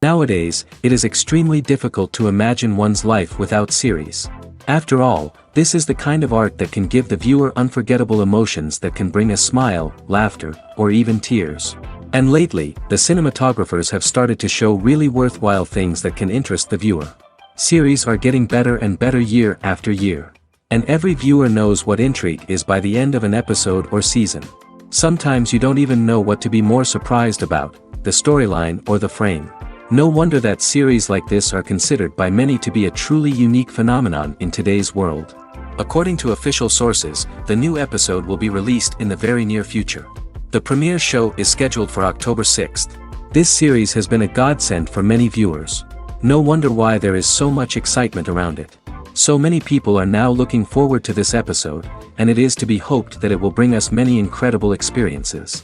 Nowadays, it is extremely difficult to imagine one's life without series. After all, this is the kind of art that can give the viewer unforgettable emotions that can bring a smile, laughter, or even tears. And lately, the cinematographers have started to show really worthwhile things that can interest the viewer. Series are getting better and better year after year. And every viewer knows what intrigue is by the end of an episode or season. Sometimes you don't even know what to be more surprised about, the storyline or the frame. No wonder that series like this are considered by many to be a truly unique phenomenon in today's world. According to official sources, the new episode will be released in the very near future. The premiere show is scheduled for October 6th. This series has been a godsend for many viewers. No wonder why there is so much excitement around it. So many people are now looking forward to this episode, and it is to be hoped that it will bring us many incredible experiences.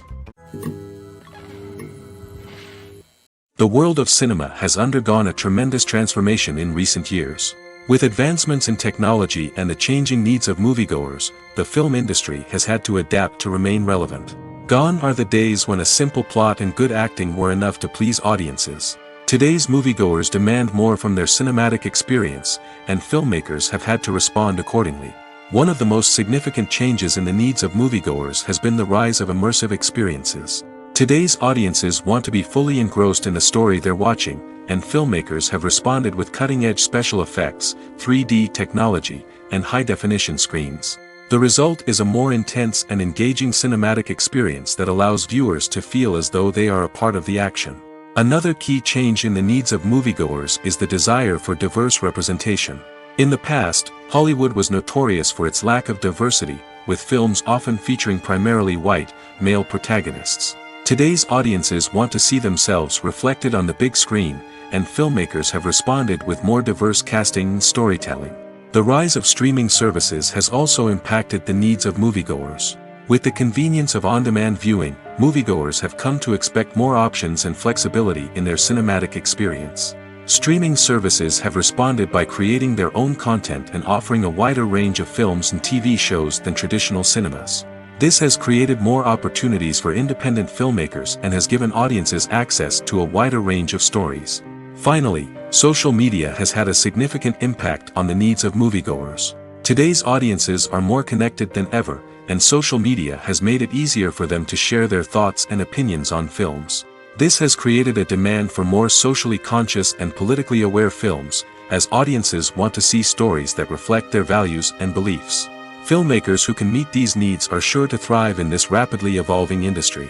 The world of cinema has undergone a tremendous transformation in recent years. With advancements in technology and the changing needs of moviegoers, the film industry has had to adapt to remain relevant. Gone are the days when a simple plot and good acting were enough to please audiences. Today's moviegoers demand more from their cinematic experience, and filmmakers have had to respond accordingly. One of the most significant changes in the needs of moviegoers has been the rise of immersive experiences. Today's audiences want to be fully engrossed in the story they're watching, and filmmakers have responded with cutting-edge special effects, 3D technology, and high-definition screens. The result is a more intense and engaging cinematic experience that allows viewers to feel as though they are a part of the action. Another key change in the needs of moviegoers is the desire for diverse representation. In the past, Hollywood was notorious for its lack of diversity, with films often featuring primarily white, male protagonists. Today's audiences want to see themselves reflected on the big screen, and filmmakers have responded with more diverse casting and storytelling. The rise of streaming services has also impacted the needs of moviegoers. With the convenience of on-demand viewing, moviegoers have come to expect more options and flexibility in their cinematic experience. Streaming services have responded by creating their own content and offering a wider range of films and TV shows than traditional cinemas. This has created more opportunities for independent filmmakers and has given audiences access to a wider range of stories. Finally, social media has had a significant impact on the needs of moviegoers. Today's audiences are more connected than ever, and social media has made it easier for them to share their thoughts and opinions on films. This has created a demand for more socially conscious and politically aware films, as audiences want to see stories that reflect their values and beliefs. Filmmakers who can meet these needs are sure to thrive in this rapidly evolving industry.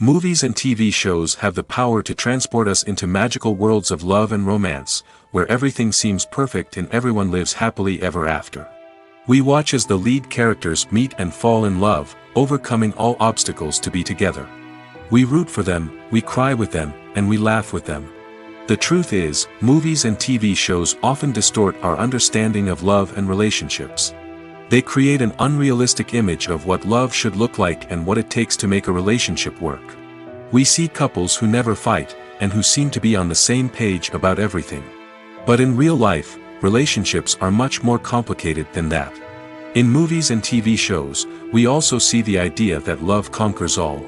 Movies and TV shows have the power to transport us into magical worlds of love and romance, where everything seems perfect and everyone lives happily ever after. We watch as the lead characters meet and fall in love, overcoming all obstacles to be together. We root for them, we cry with them, and we laugh with them. The truth is, movies and TV shows often distort our understanding of love and relationships. They create an unrealistic image of what love should look like and what it takes to make a relationship work. We see couples who never fight, and who seem to be on the same page about everything. But in real life, relationships are much more complicated than that. In movies and TV shows, we also see the idea that love conquers all.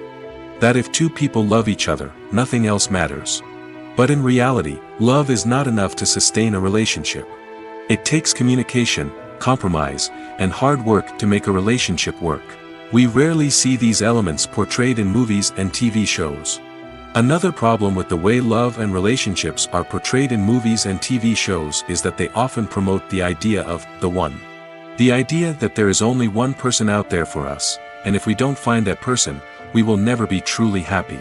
That if two people love each other, nothing else matters. But in reality, love is not enough to sustain a relationship. It takes communication, compromise, and hard work to make a relationship work. We rarely see these elements portrayed in movies and TV shows. Another problem with the way love and relationships are portrayed in movies and TV shows is that they often promote the idea of the one. The idea that there is only one person out there for us, and if we don't find that person, we will never be truly happy.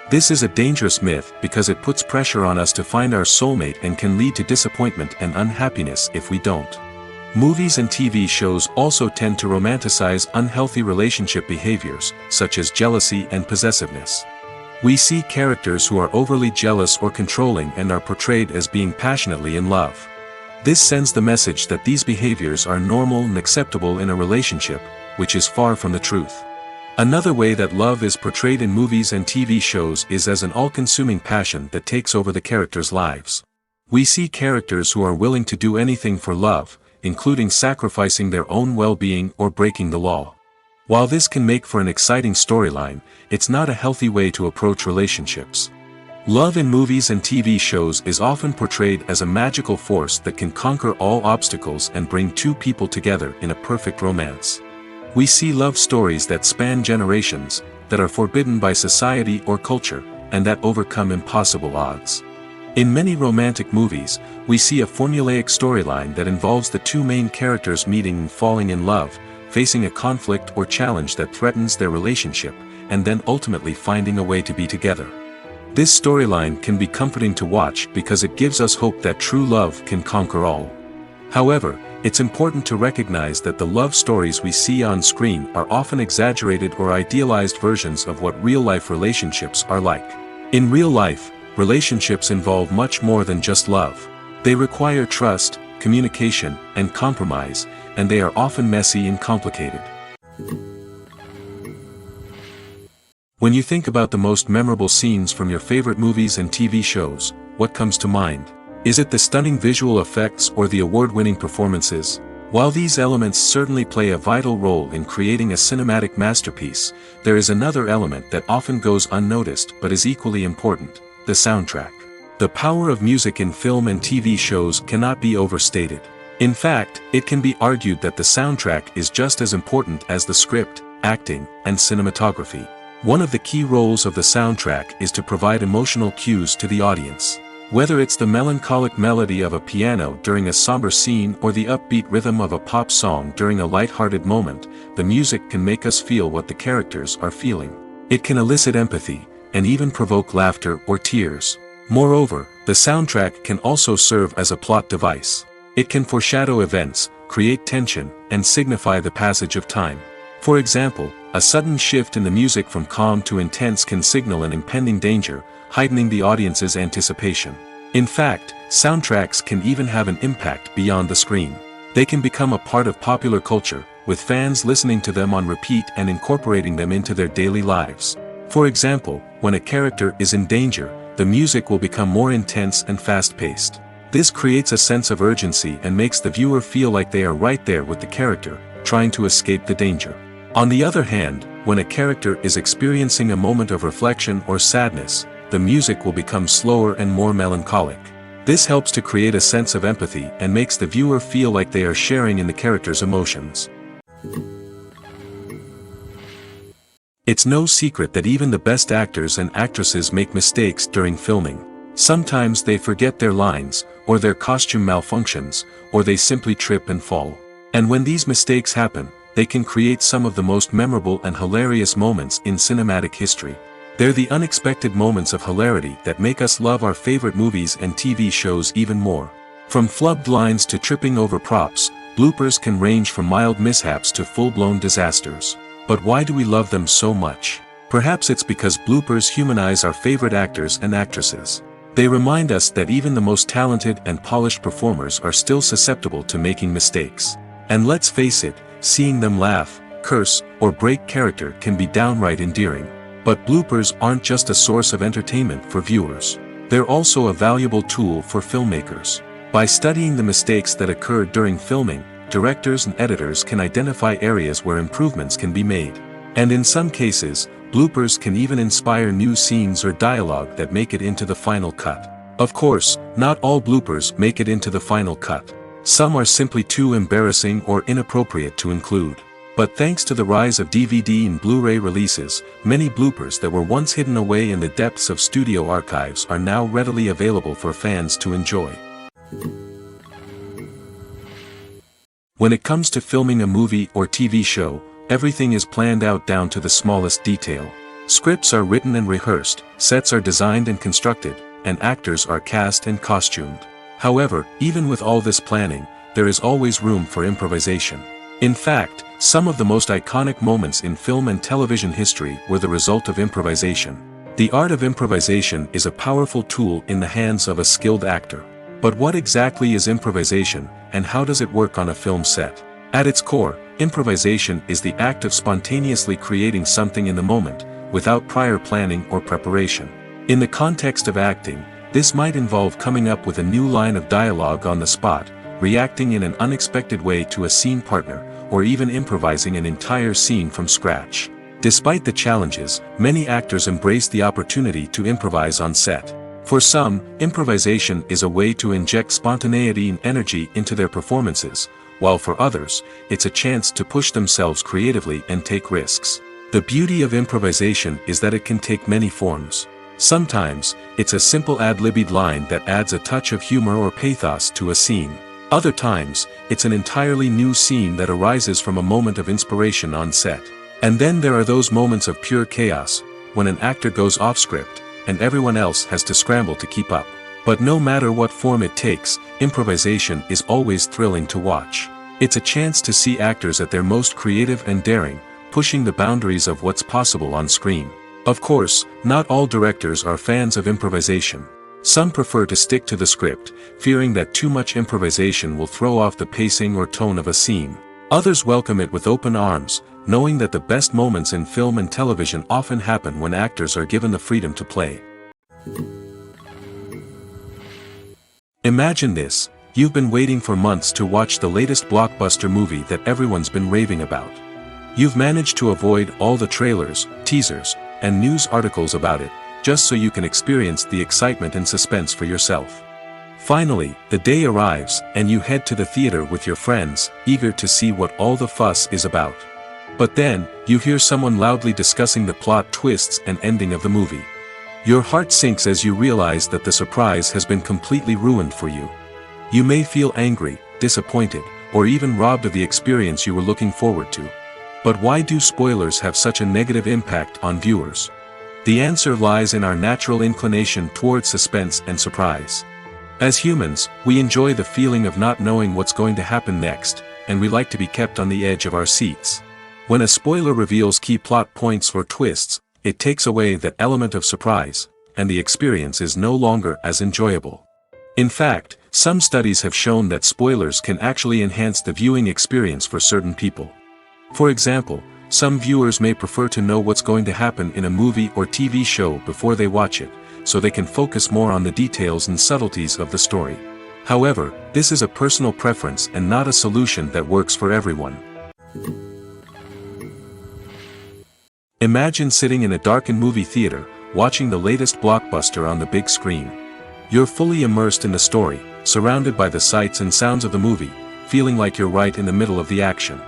This is a dangerous myth because it puts pressure on us to find our soulmate and can lead to disappointment and unhappiness if we don't. Movies and TV shows also tend to romanticize unhealthy relationship behaviors, such as jealousy and possessiveness. We see characters who are overly jealous or controlling and are portrayed as being passionately in love. This sends the message that these behaviors are normal and acceptable in a relationship, which is far from the truth. Another way that love is portrayed in movies and TV shows is as an all-consuming passion that takes over the characters' lives. We see characters who are willing to do anything for love, including sacrificing their own well-being or breaking the law. While this can make for an exciting storyline, it's not a healthy way to approach relationships. Love in movies and TV shows is often portrayed as a magical force that can conquer all obstacles and bring two people together in a perfect romance. We see love stories that span generations, that are forbidden by society or culture, and that overcome impossible odds. In many romantic movies, we see a formulaic storyline that involves the two main characters meeting and falling in love, facing a conflict or challenge that threatens their relationship, and then ultimately finding a way to be together. This storyline can be comforting to watch because it gives us hope that true love can conquer all. However, it's important to recognize that the love stories we see on screen are often exaggerated or idealized versions of what real-life relationships are like. In real life, relationships involve much more than just love. They require trust, communication, and compromise, and they are often messy and complicated. When you think about the most memorable scenes from your favorite movies and TV shows, what comes to mind? Is it the stunning visual effects or the award-winning performances? While these elements certainly play a vital role in creating a cinematic masterpiece, there is another element that often goes unnoticed but is equally important: the soundtrack. The power of music in film and TV shows cannot be overstated. In fact, it can be argued that the soundtrack is just as important as the script, acting, and cinematography. One of the key roles of the soundtrack is to provide emotional cues to the audience. Whether it's the melancholic melody of a piano during a somber scene or the upbeat rhythm of a pop song during a light-hearted moment, the music can make us feel what the characters are feeling. It can elicit empathy, and even provoke laughter or tears. Moreover, the soundtrack can also serve as a plot device. It can foreshadow events, create tension, and signify the passage of time. For example, a sudden shift in the music from calm to intense can signal an impending danger, heightening the audience's anticipation. In fact, soundtracks can even have an impact beyond the screen. They can become a part of popular culture, with fans listening to them on repeat and incorporating them into their daily lives. For example, when a character is in danger, the music will become more intense and fast-paced. This creates a sense of urgency and makes the viewer feel like they are right there with the character, trying to escape the danger. On the other hand, when a character is experiencing a moment of reflection or sadness, the music will become slower and more melancholic. This helps to create a sense of empathy and makes the viewer feel like they are sharing in the character's emotions. It's no secret that even the best actors and actresses make mistakes during filming. Sometimes they forget their lines, or their costume malfunctions, or they simply trip and fall. And when these mistakes happen, they can create some of the most memorable and hilarious moments in cinematic history. They're the unexpected moments of hilarity that make us love our favorite movies and TV shows even more. From flubbed lines to tripping over props, bloopers can range from mild mishaps to full-blown disasters. But why do we love them so much? Perhaps it's because bloopers humanize our favorite actors and actresses. They remind us that even the most talented and polished performers are still susceptible to making mistakes. And let's face it, seeing them laugh, curse, or break character can be downright endearing. But bloopers aren't just a source of entertainment for viewers. They're also a valuable tool for filmmakers. By studying the mistakes that occurred during filming, directors and editors can identify areas where improvements can be made. And in some cases, bloopers can even inspire new scenes or dialogue that make it into the final cut. Of course, not all bloopers make it into the final cut. Some are simply too embarrassing or inappropriate to include. But thanks to the rise of DVD and Blu-ray releases, many bloopers that were once hidden away in the depths of studio archives are now readily available for fans to enjoy. When it comes to filming a movie or TV show, everything is planned out down to the smallest detail. Scripts are written and rehearsed, sets are designed and constructed, and actors are cast and costumed. However, even with all this planning, there is always room for improvisation. In fact, some of the most iconic moments in film and television history were the result of improvisation. The art of improvisation is a powerful tool in the hands of a skilled actor. But what exactly is improvisation, and how does it work on a film set? At its core, improvisation is the act of spontaneously creating something in the moment, without prior planning or preparation. In the context of acting, this might involve coming up with a new line of dialogue on the spot, reacting in an unexpected way to a scene partner, or even improvising an entire scene from scratch. Despite the challenges, many actors embrace the opportunity to improvise on set. For some, improvisation is a way to inject spontaneity and energy into their performances, while for others, it's a chance to push themselves creatively and take risks. The beauty of improvisation is that it can take many forms. Sometimes, it's a simple ad-libbed line that adds a touch of humor or pathos to a scene. Other times, it's an entirely new scene that arises from a moment of inspiration on set. And then there are those moments of pure chaos, when an actor goes off script, and everyone else has to scramble to keep up. But no matter what form it takes, improvisation is always thrilling to watch. It's a chance to see actors at their most creative and daring, pushing the boundaries of what's possible on screen. Of course, not all directors are fans of improvisation. Some prefer to stick to the script, fearing that too much improvisation will throw off the pacing or tone of a scene. Others welcome it with open arms, knowing that the best moments in film and television often happen when actors are given the freedom to play. Imagine this: you've been waiting for months to watch the latest blockbuster movie that everyone's been raving about. You've managed to avoid all the trailers, teasers, and news articles about it, just so you can experience the excitement and suspense for yourself. Finally, the day arrives, and you head to the theater with your friends, eager to see what all the fuss is about. But then, you hear someone loudly discussing the plot twists and ending of the movie. Your heart sinks as you realize that the surprise has been completely ruined for you. You may feel angry, disappointed, or even robbed of the experience you were looking forward to. But why do spoilers have such a negative impact on viewers? The answer lies in our natural inclination toward suspense and surprise. As humans, we enjoy the feeling of not knowing what's going to happen next, and we like to be kept on the edge of our seats. When a spoiler reveals key plot points or twists, it takes away that element of surprise, and the experience is no longer as enjoyable. In fact, some studies have shown that spoilers can actually enhance the viewing experience for certain people. For example, some viewers may prefer to know what's going to happen in a movie or TV show before they watch it, so they can focus more on the details and subtleties of the story. However, this is a personal preference and not a solution that works for everyone. Imagine sitting in a darkened movie theater, watching the latest blockbuster on the big screen. You're fully immersed in the story, surrounded by the sights and sounds of the movie, feeling like you're right in the middle of the action.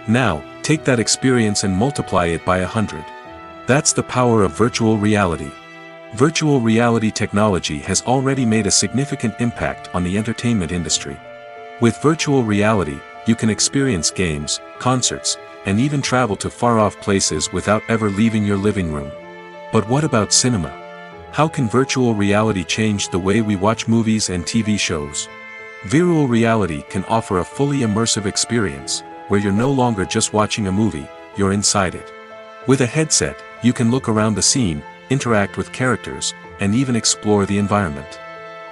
Now, take that experience and multiply it by 100. That's the power of virtual reality. Virtual reality technology has already made a significant impact on the entertainment industry. With virtual reality, you can experience games, concerts, and even travel to far-off places without ever leaving your living room. But what about cinema? How can virtual reality change the way we watch movies and TV shows? Virtual reality can offer a fully immersive experience, where you're no longer just watching a movie, you're inside it. With a headset, you can look around the scene, interact with characters, and even explore the environment.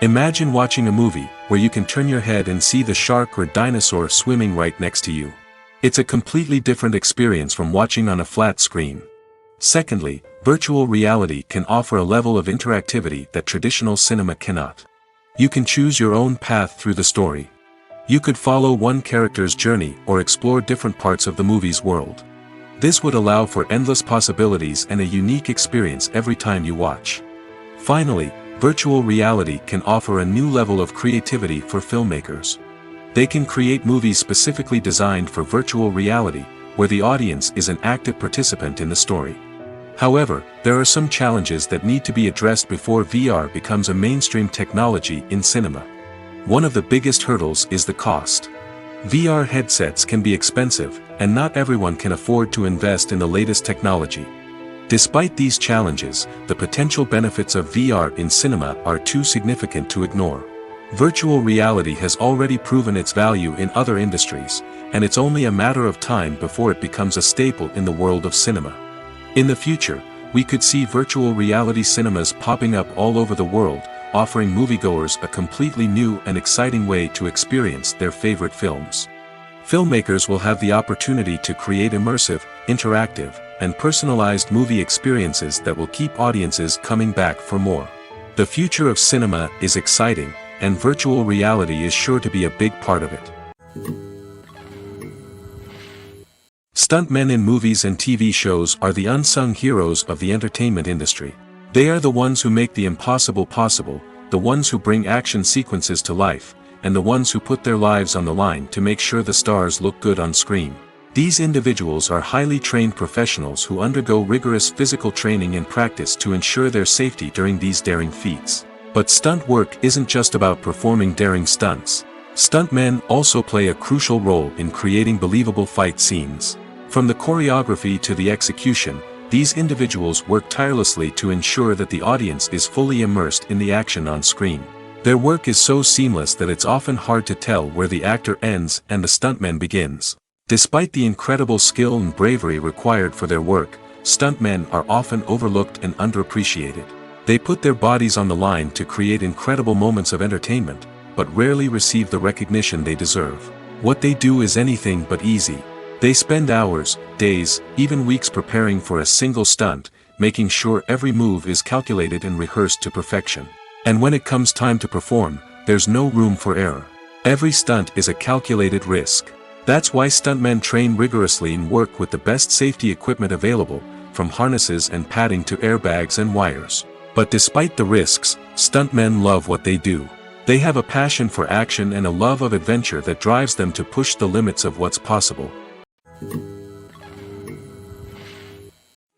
Imagine watching a movie, where you can turn your head and see the shark or dinosaur swimming right next to you. It's a completely different experience from watching on a flat screen. Secondly, virtual reality can offer a level of interactivity that traditional cinema cannot. You can choose your own path through the story. You could follow one character's journey or explore different parts of the movie's world. This would allow for endless possibilities and a unique experience every time you watch. Finally, virtual reality can offer a new level of creativity for filmmakers. They can create movies specifically designed for virtual reality, where the audience is an active participant in the story. However, there are some challenges that need to be addressed before VR becomes a mainstream technology in cinema. One of the biggest hurdles is the cost. VR headsets can be expensive, and not everyone can afford to invest in the latest technology. Despite these challenges, the potential benefits of VR in cinema are too significant to ignore. Virtual reality has already proven its value in other industries, and it's only a matter of time before it becomes a staple in the world of cinema. In the future, we could see virtual reality cinemas popping up all over the world, offering moviegoers a completely new and exciting way to experience their favorite films. Filmmakers will have the opportunity to create immersive, interactive, and personalized movie experiences that will keep audiences coming back for more. The future of cinema is exciting, and virtual reality is sure to be a big part of it. Stuntmen in movies and TV shows are the unsung heroes of the entertainment industry. They are the ones who make the impossible possible, the ones who bring action sequences to life, and the ones who put their lives on the line to make sure the stars look good on screen. These individuals are highly trained professionals who undergo rigorous physical training and practice to ensure their safety during these daring feats. But stunt work isn't just about performing daring stunts. Stuntmen also play a crucial role in creating believable fight scenes. From the choreography to the execution, these individuals work tirelessly to ensure that the audience is fully immersed in the action on screen. Their work is so seamless that it's often hard to tell where the actor ends and the stuntman begins. Despite the incredible skill and bravery required for their work, stuntmen are often overlooked and underappreciated. They put their bodies on the line to create incredible moments of entertainment, but rarely receive the recognition they deserve. What they do is anything but easy. They spend hours, days, even weeks preparing for a single stunt, making sure every move is calculated and rehearsed to perfection. And when it comes time to perform, there's no room for error. Every stunt is a calculated risk. That's why stuntmen train rigorously and work with the best safety equipment available, from harnesses and padding to airbags and wires. But despite the risks, stuntmen love what they do. They have a passion for action and a love of adventure that drives them to push the limits of what's possible.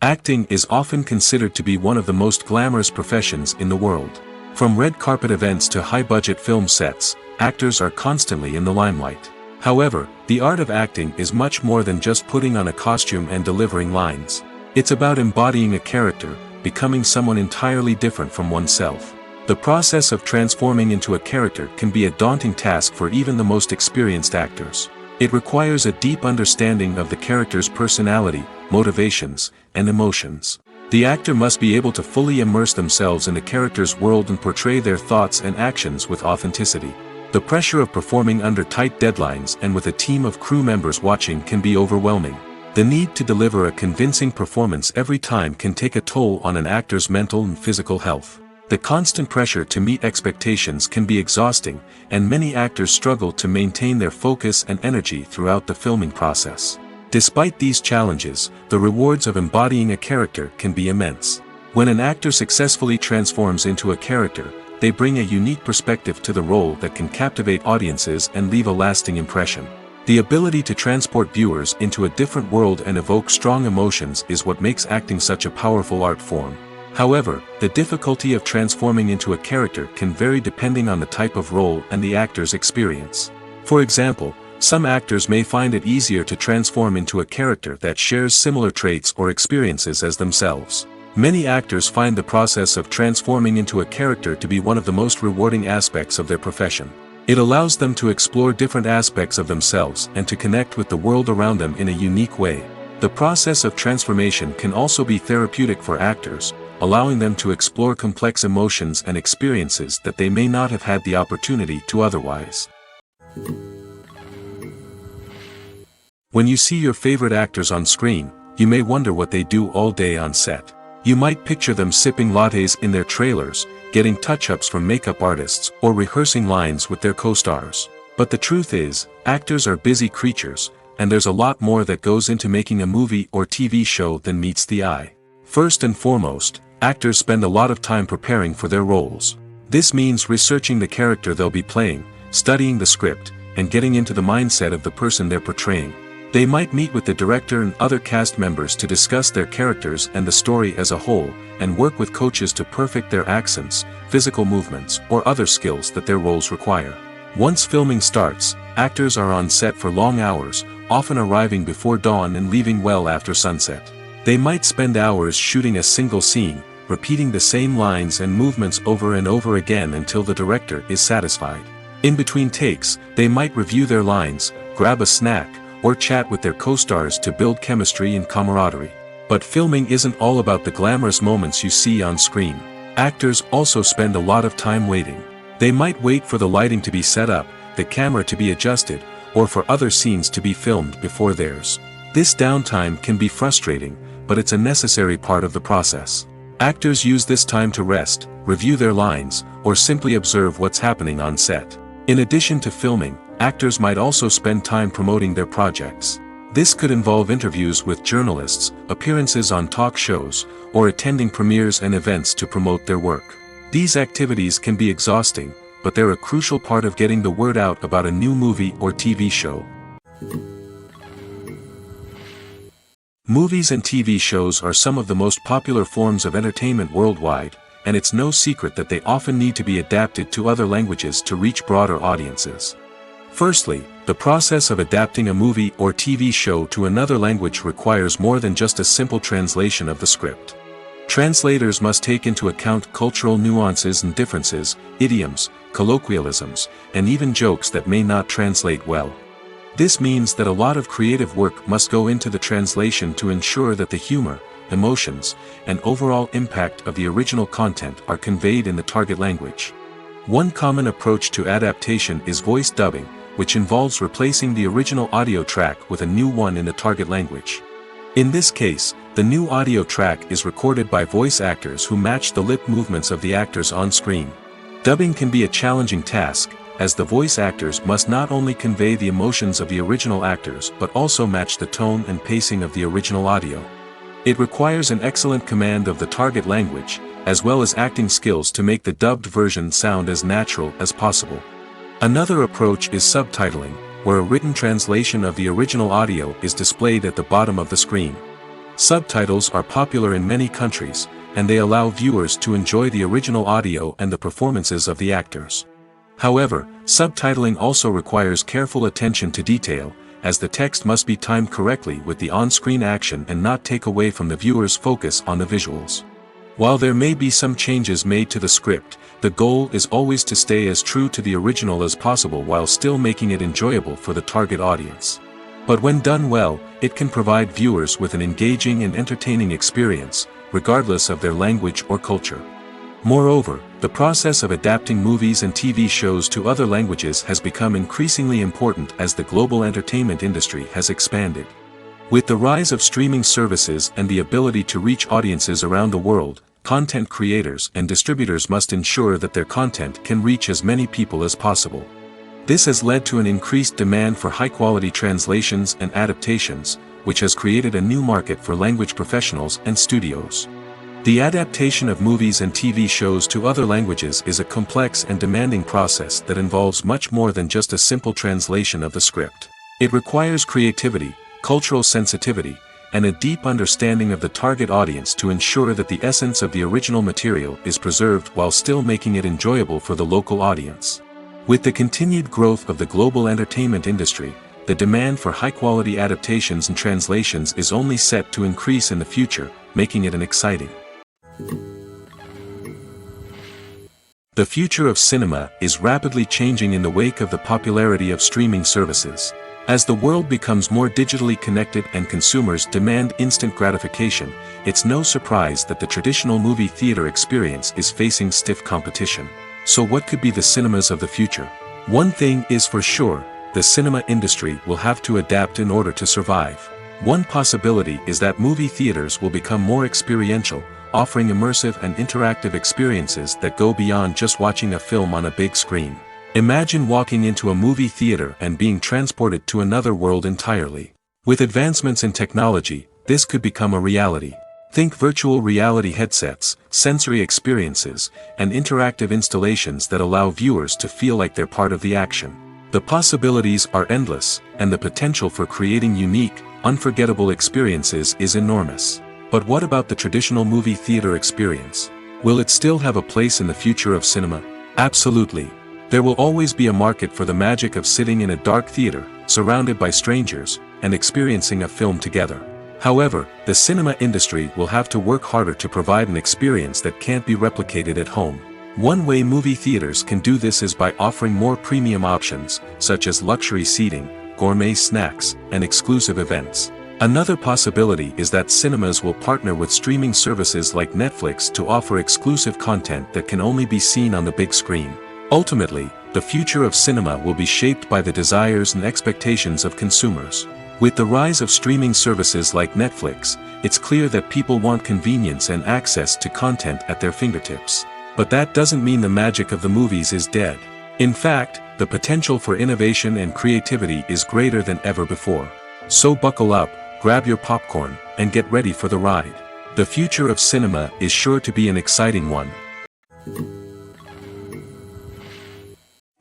Acting is often considered to be one of the most glamorous professions in the world. From red carpet events to high-budget film sets, actors are constantly in the limelight. However, the art of acting is much more than just putting on a costume and delivering lines. It's about embodying a character, becoming someone entirely different from oneself. The process of transforming into a character can be a daunting task for even the most experienced actors. It requires a deep understanding of the character's personality, motivations, and emotions. The actor must be able to fully immerse themselves in the character's world and portray their thoughts and actions with authenticity. The pressure of performing under tight deadlines and with a team of crew members watching can be overwhelming. The need to deliver a convincing performance every time can take a toll on an actor's mental and physical health. The constant pressure to meet expectations can be exhausting, and many actors struggle to maintain their focus and energy throughout the filming process. Despite these challenges, the rewards of embodying a character can be immense. When an actor successfully transforms into a character, they bring a unique perspective to the role that can captivate audiences and leave a lasting impression. The ability to transport viewers into a different world and evoke strong emotions is what makes acting such a powerful art form. However, the difficulty of transforming into a character can vary depending on the type of role and the actor's experience. For example, some actors may find it easier to transform into a character that shares similar traits or experiences as themselves. Many actors find the process of transforming into a character to be one of the most rewarding aspects of their profession. It allows them to explore different aspects of themselves and to connect with the world around them in a unique way. The process of transformation can also be therapeutic for actors, allowing them to explore complex emotions and experiences that they may not have had the opportunity to otherwise. When you see your favorite actors on screen, you may wonder what they do all day on set. You might picture them sipping lattes in their trailers, getting touch-ups from makeup artists, or rehearsing lines with their co-stars. But the truth is, actors are busy creatures, and there's a lot more that goes into making a movie or TV show than meets the eye. First and foremost, actors spend a lot of time preparing for their roles. This means researching the character they'll be playing, studying the script, and getting into the mindset of the person they're portraying. They might meet with the director and other cast members to discuss their characters and the story as a whole, and work with coaches to perfect their accents, physical movements, or other skills that their roles require. Once filming starts, actors are on set for long hours, often arriving before dawn and leaving well after sunset. They might spend hours shooting a single scene, repeating the same lines and movements over and over again until the director is satisfied. In between takes, they might review their lines, grab a snack, or chat with their co-stars to build chemistry and camaraderie. But filming isn't all about the glamorous moments you see on screen. Actors also spend a lot of time waiting. They might wait for the lighting to be set up, the camera to be adjusted, or for other scenes to be filmed before theirs. This downtime can be frustrating, but it's a necessary part of the process. Actors use this time to rest, review their lines, or simply observe what's happening on set. In addition to filming, actors might also spend time promoting their projects. This could involve interviews with journalists, appearances on talk shows, or attending premieres and events to promote their work. These activities can be exhausting, but they're a crucial part of getting the word out about a new movie or TV show. Movies and TV shows are some of the most popular forms of entertainment worldwide, and it's no secret that they often need to be adapted to other languages to reach broader audiences. Firstly, the process of adapting a movie or TV show to another language requires more than just a simple translation of the script. Translators must take into account cultural nuances and differences, idioms, colloquialisms, and even jokes that may not translate well. This means that a lot of creative work must go into the translation to ensure that the humor, emotions, and overall impact of the original content are conveyed in the target language. One common approach to adaptation is voice dubbing, which involves replacing the original audio track with a new one in the target language. In this case, the new audio track is recorded by voice actors who match the lip movements of the actors on screen. Dubbing can be a challenging task, as the voice actors must not only convey the emotions of the original actors but also match the tone and pacing of the original audio. It requires an excellent command of the target language, as well as acting skills to make the dubbed version sound as natural as possible. Another approach is subtitling, where a written translation of the original audio is displayed at the bottom of the screen. Subtitles are popular in many countries, and they allow viewers to enjoy the original audio and the performances of the actors. However, subtitling also requires careful attention to detail, as the text must be timed correctly with the on-screen action and not take away from the viewer's focus on the visuals. While there may be some changes made to the script, the goal is always to stay as true to the original as possible while still making it enjoyable for the target audience. But when done well, it can provide viewers with an engaging and entertaining experience, regardless of their language or culture. Moreover, the process of adapting movies and TV shows to other languages has become increasingly important as the global entertainment industry has expanded. With the rise of streaming services and the ability to reach audiences around the world, content creators and distributors must ensure that their content can reach as many people as possible. This has led to an increased demand for high-quality translations and adaptations, which has created a new market for language professionals and studios. The adaptation of movies and TV shows to other languages is a complex and demanding process that involves much more than just a simple translation of the script. It requires creativity, cultural sensitivity, and a deep understanding of the target audience to ensure that the essence of the original material is preserved while still making it enjoyable for the local audience. With the continued growth of the global entertainment industry, the demand for high-quality adaptations and translations is only set to increase in the future, making it exciting. The future of cinema is rapidly changing in the wake of the popularity of streaming services. As the world becomes more digitally connected and consumers demand instant gratification, it's no surprise that the traditional movie theater experience is facing stiff competition. So what could be the cinemas of the future? One thing is for sure, the cinema industry will have to adapt in order to survive. One possibility is that movie theaters will become more experiential, offering immersive and interactive experiences that go beyond just watching a film on a big screen. Imagine walking into a movie theater and being transported to another world entirely. With advancements in technology, this could become a reality. Think virtual reality headsets, sensory experiences, and interactive installations that allow viewers to feel like they're part of the action. The possibilities are endless, and the potential for creating unique, unforgettable experiences is enormous. But what about the traditional movie theater experience? Will it still have a place in the future of cinema? Absolutely. There will always be a market for the magic of sitting in a dark theater, surrounded by strangers, and experiencing a film together. However, the cinema industry will have to work harder to provide an experience that can't be replicated at home. One way movie theaters can do this is by offering more premium options, such as luxury seating, gourmet snacks, and exclusive events. Another possibility is that cinemas will partner with streaming services like Netflix to offer exclusive content that can only be seen on the big screen. Ultimately, the future of cinema will be shaped by the desires and expectations of consumers. With the rise of streaming services like Netflix, it's clear that people want convenience and access to content at their fingertips. But that doesn't mean the magic of the movies is dead. In fact, the potential for innovation and creativity is greater than ever before. So buckle up, grab your popcorn, and get ready for the ride. The future of cinema is sure to be an exciting one.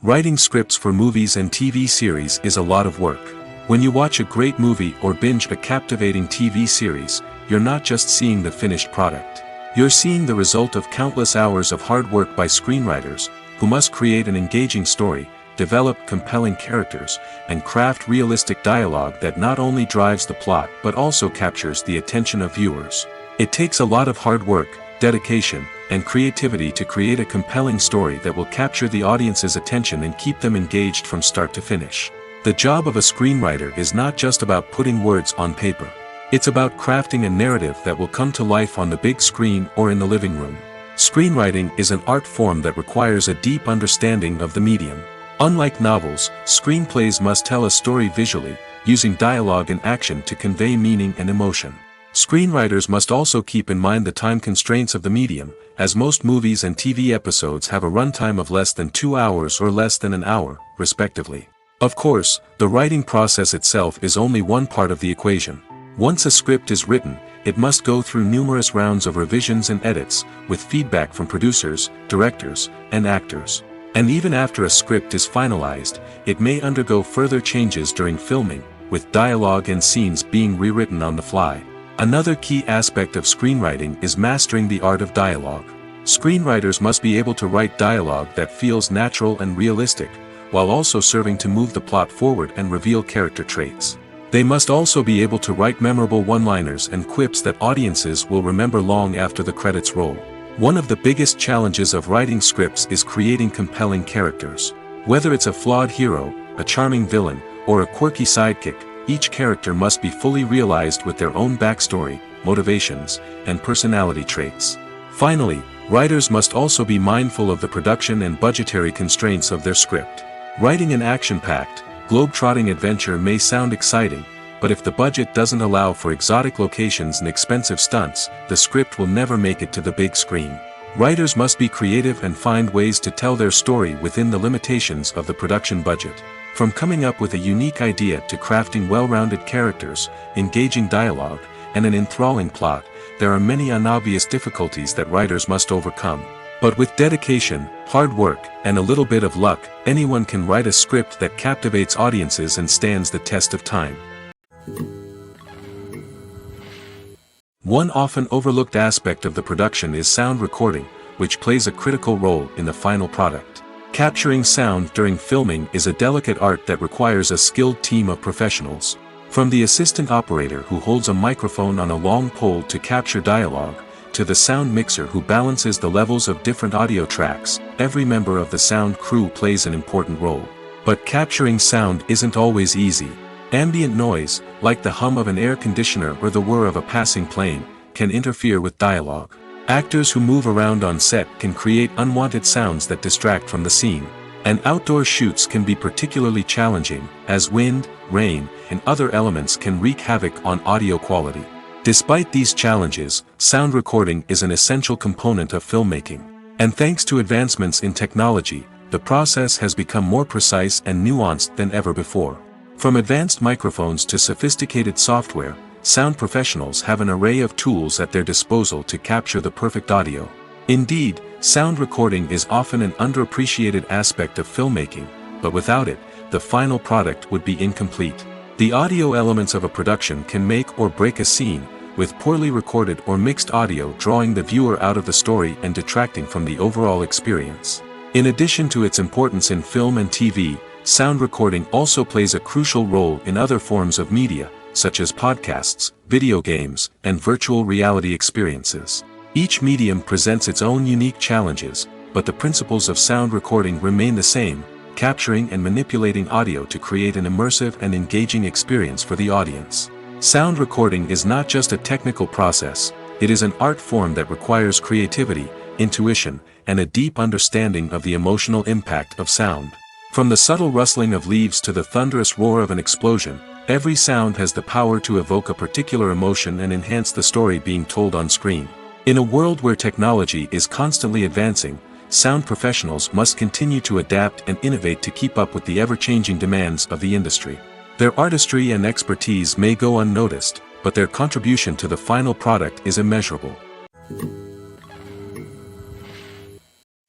Writing scripts for movies and TV series is a lot of work. When you watch a great movie or binge a captivating TV series, you're not just seeing the finished product. You're seeing the result of countless hours of hard work by screenwriters, who must create an engaging story, develop compelling characters, and craft realistic dialogue that not only drives the plot but also captures the attention of viewers. It takes a lot of hard work, dedication, and creativity to create a compelling story that will capture the audience's attention and keep them engaged from start to finish. The job of a screenwriter is not just about putting words on paper. It's about crafting a narrative that will come to life on the big screen or in the living room. Screenwriting is an art form that requires a deep understanding of the medium. Unlike novels, screenplays must tell a story visually, using dialogue and action to convey meaning and emotion. Screenwriters must also keep in mind the time constraints of the medium, as most movies and TV episodes have a runtime of less than 2 hours or less than an hour, respectively. Of course, the writing process itself is only one part of the equation. Once a script is written, it must go through numerous rounds of revisions and edits, with feedback from producers, directors, and actors. And even after a script is finalized, it may undergo further changes during filming, with dialogue and scenes being rewritten on the fly. Another key aspect of screenwriting is mastering the art of dialogue. Screenwriters must be able to write dialogue that feels natural and realistic, while also serving to move the plot forward and reveal character traits. They must also be able to write memorable one-liners and quips that audiences will remember long after the credits roll. One of the biggest challenges of writing scripts is creating compelling characters. Whether it's a flawed hero, a charming villain, or a quirky sidekick, each character must be fully realized with their own backstory, motivations, and personality traits. Finally, writers must also be mindful of the production and budgetary constraints of their script. Writing an action-packed, globe-trotting adventure may sound exciting, but if the budget doesn't allow for exotic locations and expensive stunts, the script will never make it to the big screen. Writers must be creative and find ways to tell their story within the limitations of the production budget. From coming up with a unique idea to crafting well-rounded characters, engaging dialogue, and an enthralling plot, there are many unobvious difficulties that writers must overcome. But with dedication, hard work, and a little bit of luck, anyone can write a script that captivates audiences and stands the test of time. One often overlooked aspect of the production is sound recording, which plays a critical role in the final product. Capturing sound during filming is a delicate art that requires a skilled team of professionals. From the assistant operator who holds a microphone on a long pole to capture dialogue, to the sound mixer who balances the levels of different audio tracks, every member of the sound crew plays an important role. But capturing sound isn't always easy. Ambient noise, like the hum of an air conditioner or the whir of a passing plane, can interfere with dialogue. Actors who move around on set can create unwanted sounds that distract from the scene. And outdoor shoots can be particularly challenging, as wind, rain, and other elements can wreak havoc on audio quality. Despite these challenges, sound recording is an essential component of filmmaking. And thanks to advancements in technology, the process has become more precise and nuanced than ever before. From advanced microphones to sophisticated software, sound professionals have an array of tools at their disposal to capture the perfect audio. Indeed, sound recording is often an underappreciated aspect of filmmaking, but without it, the final product would be incomplete. The audio elements of a production can make or break a scene, with poorly recorded or mixed audio drawing the viewer out of the story and detracting from the overall experience. In addition to its importance in film and TV, sound recording also plays a crucial role in other forms of media, such as podcasts, video games, and virtual reality experiences. Each medium presents its own unique challenges, but the principles of sound recording remain the same, capturing and manipulating audio to create an immersive and engaging experience for the audience. Sound recording is not just a technical process, it is an art form that requires creativity, intuition, and a deep understanding of the emotional impact of sound. From the subtle rustling of leaves to the thunderous roar of an explosion, every sound has the power to evoke a particular emotion and enhance the story being told on screen. In a world where technology is constantly advancing, sound professionals must continue to adapt and innovate to keep up with the ever-changing demands of the industry. Their artistry and expertise may go unnoticed, but their contribution to the final product is immeasurable.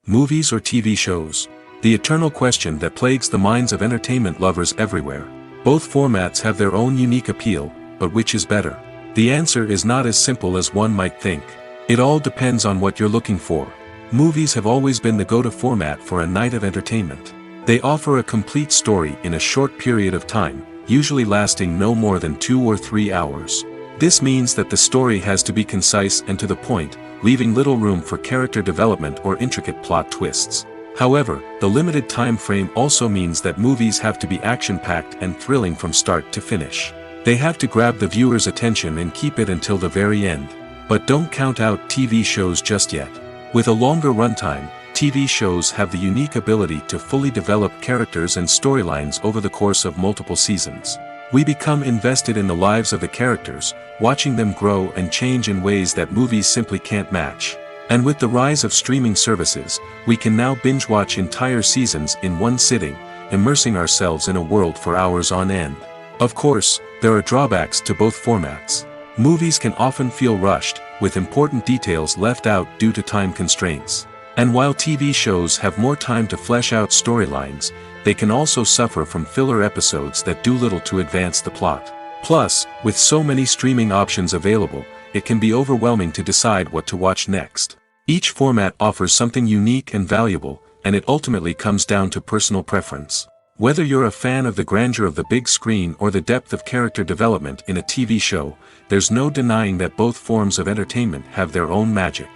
Movies or TV shows? The eternal question that plagues the minds of entertainment lovers everywhere. Both formats have their own unique appeal, but which is better? The answer is not as simple as one might think. It all depends on what you're looking for. Movies have always been the go-to format for a night of entertainment. They offer a complete story in a short period of time, usually lasting no more than 2 or 3 hours. This means that the story has to be concise and to the point, leaving little room for character development or intricate plot twists. However, the limited time frame also means that movies have to be action-packed and thrilling from start to finish. They have to grab the viewer's attention and keep it until the very end. But don't count out TV shows just yet. With a longer runtime, TV shows have the unique ability to fully develop characters and storylines over the course of multiple seasons. We become invested in the lives of the characters, watching them grow and change in ways that movies simply can't match. And with the rise of streaming services, we can now binge-watch entire seasons in one sitting, immersing ourselves in a world for hours on end. Of course, there are drawbacks to both formats. Movies can often feel rushed, with important details left out due to time constraints. And while TV shows have more time to flesh out storylines, they can also suffer from filler episodes that do little to advance the plot. Plus, with so many streaming options available, it can be overwhelming to decide what to watch next. Each format offers something unique and valuable, and it ultimately comes down to personal preference. Whether you're a fan of the grandeur of the big screen or the depth of character development in a TV show, there's no denying that both forms of entertainment have their own magic.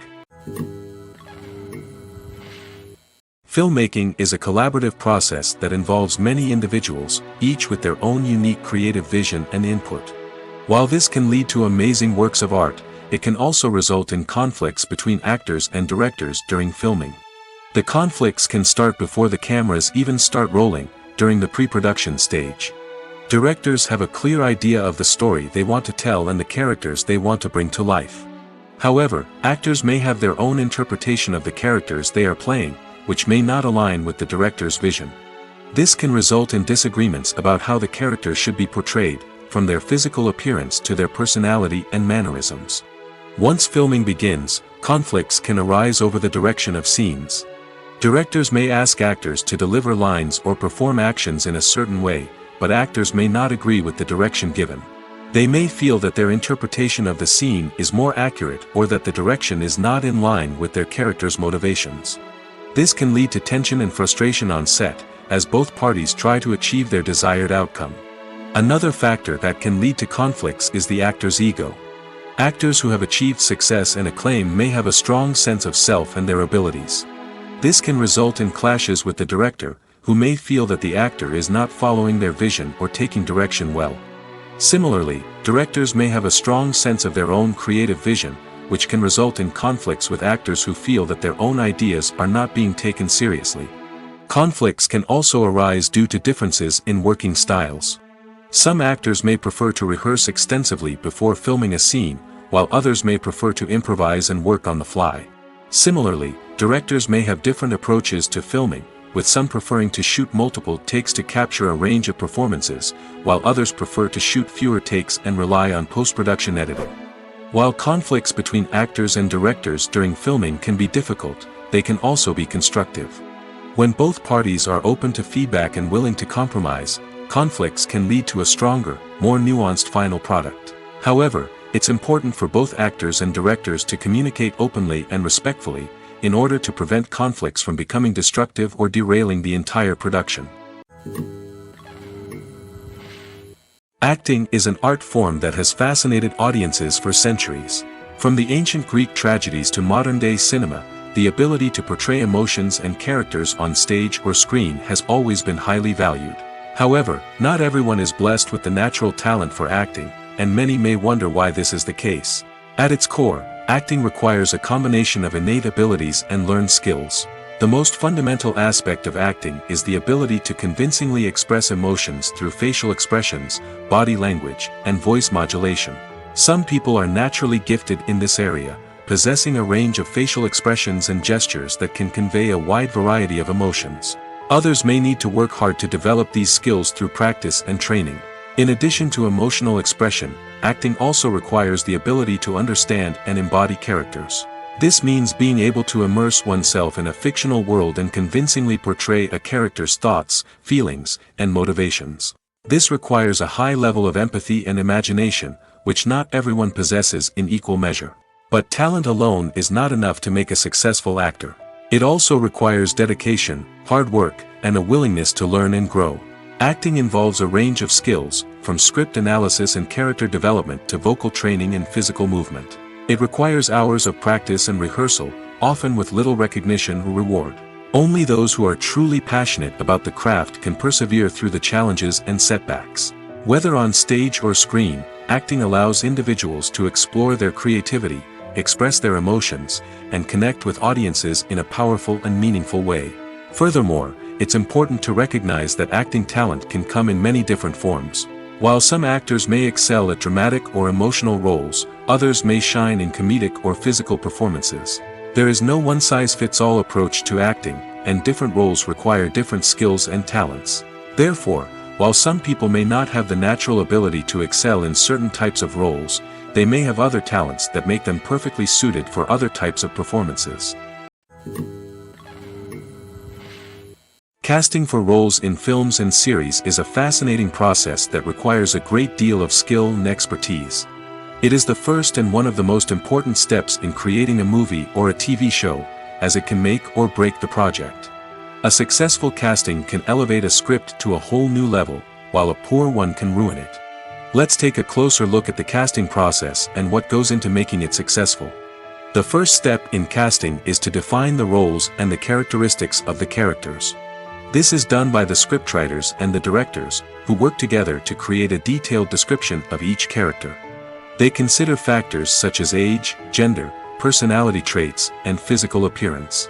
Filmmaking is a collaborative process that involves many individuals, each with their own unique creative vision and input. While this can lead to amazing works of art, it can also result in conflicts between actors and directors during filming. The conflicts can start before the cameras even start rolling, during the pre-production stage. Directors have a clear idea of the story they want to tell and the characters they want to bring to life. However, actors may have their own interpretation of the characters they are playing, which may not align with the director's vision. This can result in disagreements about how the characters should be portrayed, from their physical appearance to their personality and mannerisms. Once filming begins, conflicts can arise over the direction of scenes. Directors may ask actors to deliver lines or perform actions in a certain way, but actors may not agree with the direction given. They may feel that their interpretation of the scene is more accurate or that the direction is not in line with their character's motivations. This can lead to tension and frustration on set, as both parties try to achieve their desired outcome. Another factor that can lead to conflicts is the actor's ego. Actors who have achieved success and acclaim may have a strong sense of self and their abilities. This can result in clashes with the director, who may feel that the actor is not following their vision or taking direction well. Similarly, directors may have a strong sense of their own creative vision, which can result in conflicts with actors who feel that their own ideas are not being taken seriously. Conflicts can also arise due to differences in working styles. Some actors may prefer to rehearse extensively before filming a scene, while others may prefer to improvise and work on the fly. Similarly, directors may have different approaches to filming, with some preferring to shoot multiple takes to capture a range of performances, while others prefer to shoot fewer takes and rely on post-production editing. While conflicts between actors and directors during filming can be difficult, they can also be constructive. When both parties are open to feedback and willing to compromise, conflicts can lead to a stronger, more nuanced final product. However, it's important for both actors and directors to communicate openly and respectfully, in order to prevent conflicts from becoming destructive or derailing the entire production. Acting is an art form that has fascinated audiences for centuries. From the ancient Greek tragedies to modern-day cinema, the ability to portray emotions and characters on stage or screen has always been highly valued. However, not everyone is blessed with the natural talent for acting, and many may wonder why this is the case. At its core, acting requires a combination of innate abilities and learned skills. The most fundamental aspect of acting is the ability to convincingly express emotions through facial expressions, body language, and voice modulation. Some people are naturally gifted in this area, possessing a range of facial expressions and gestures that can convey a wide variety of emotions. Others may need to work hard to develop these skills through practice and training. In addition to emotional expression, acting also requires the ability to understand and embody characters. This means being able to immerse oneself in a fictional world and convincingly portray a character's thoughts, feelings, and motivations. This requires a high level of empathy and imagination, which not everyone possesses in equal measure. But talent alone is not enough to make a successful actor. It also requires dedication, hard work, and a willingness to learn and grow. Acting involves a range of skills, from script analysis and character development to vocal training and physical movement. It requires hours of practice and rehearsal, often with little recognition or reward. Only those who are truly passionate about the craft can persevere through the challenges and setbacks. Whether on stage or screen, acting allows individuals to explore their creativity, express their emotions, and connect with audiences in a powerful and meaningful way. Furthermore, it's important to recognize that acting talent can come in many different forms. While some actors may excel at dramatic or emotional roles, others may shine in comedic or physical performances. There is no one-size-fits-all approach to acting, and different roles require different skills and talents. Therefore, while some people may not have the natural ability to excel in certain types of roles, they may have other talents that make them perfectly suited for other types of performances. Casting for roles in films and series is a fascinating process that requires a great deal of skill and expertise. It is the first and one of the most important steps in creating a movie or a TV show, as it can make or break the project. A successful casting can elevate a script to a whole new level, while a poor one can ruin it. Let's take a closer look at the casting process and what goes into making it successful. The first step in casting is to define the roles and the characteristics of the characters. This is done by the scriptwriters and the directors, who work together to create a detailed description of each character. They consider factors such as age, gender, personality traits, and physical appearance.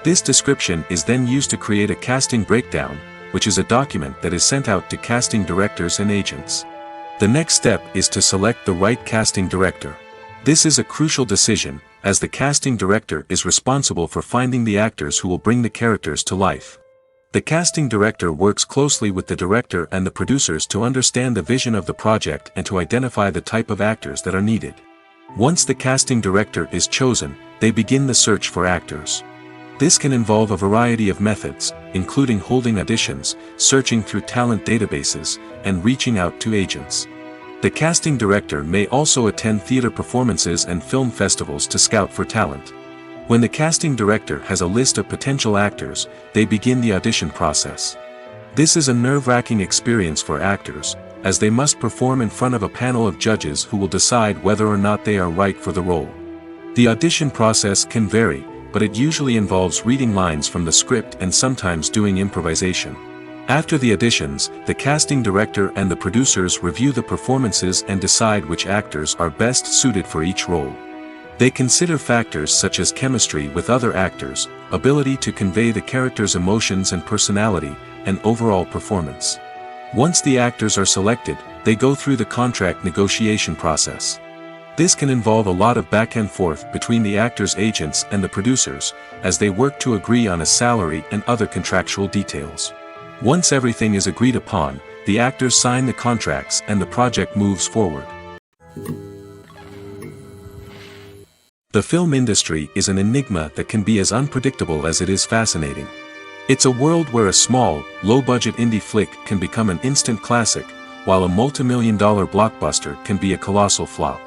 This description is then used to create a casting breakdown, which is a document that is sent out to casting directors and agents. The next step is to select the right casting director. This is a crucial decision, as the casting director is responsible for finding the actors who will bring the characters to life. The casting director works closely with the director and the producers to understand the vision of the project and to identify the type of actors that are needed. Once the casting director is chosen, they begin the search for actors. This can involve a variety of methods, including holding auditions, searching through talent databases, and reaching out to agents. The casting director may also attend theater performances and film festivals to scout for talent. When the casting director has a list of potential actors, they begin the audition process. This is a nerve-wracking experience for actors, as they must perform in front of a panel of judges who will decide whether or not they are right for the role. The audition process can vary, but it usually involves reading lines from the script and sometimes doing improvisation. After the auditions, the casting director and the producers review the performances and decide which actors are best suited for each role. They consider factors such as chemistry with other actors, ability to convey the character's emotions and personality, and overall performance. Once the actors are selected, they go through the contract negotiation process. This can involve a lot of back and forth between the actors' agents and the producers, as they work to agree on a salary and other contractual details. Once everything is agreed upon, the actors sign the contracts and the project moves forward. The film industry is an enigma that can be as unpredictable as it is fascinating. It's a world where a small, low-budget indie flick can become an instant classic, while a multi-million-dollar blockbuster can be a colossal flop.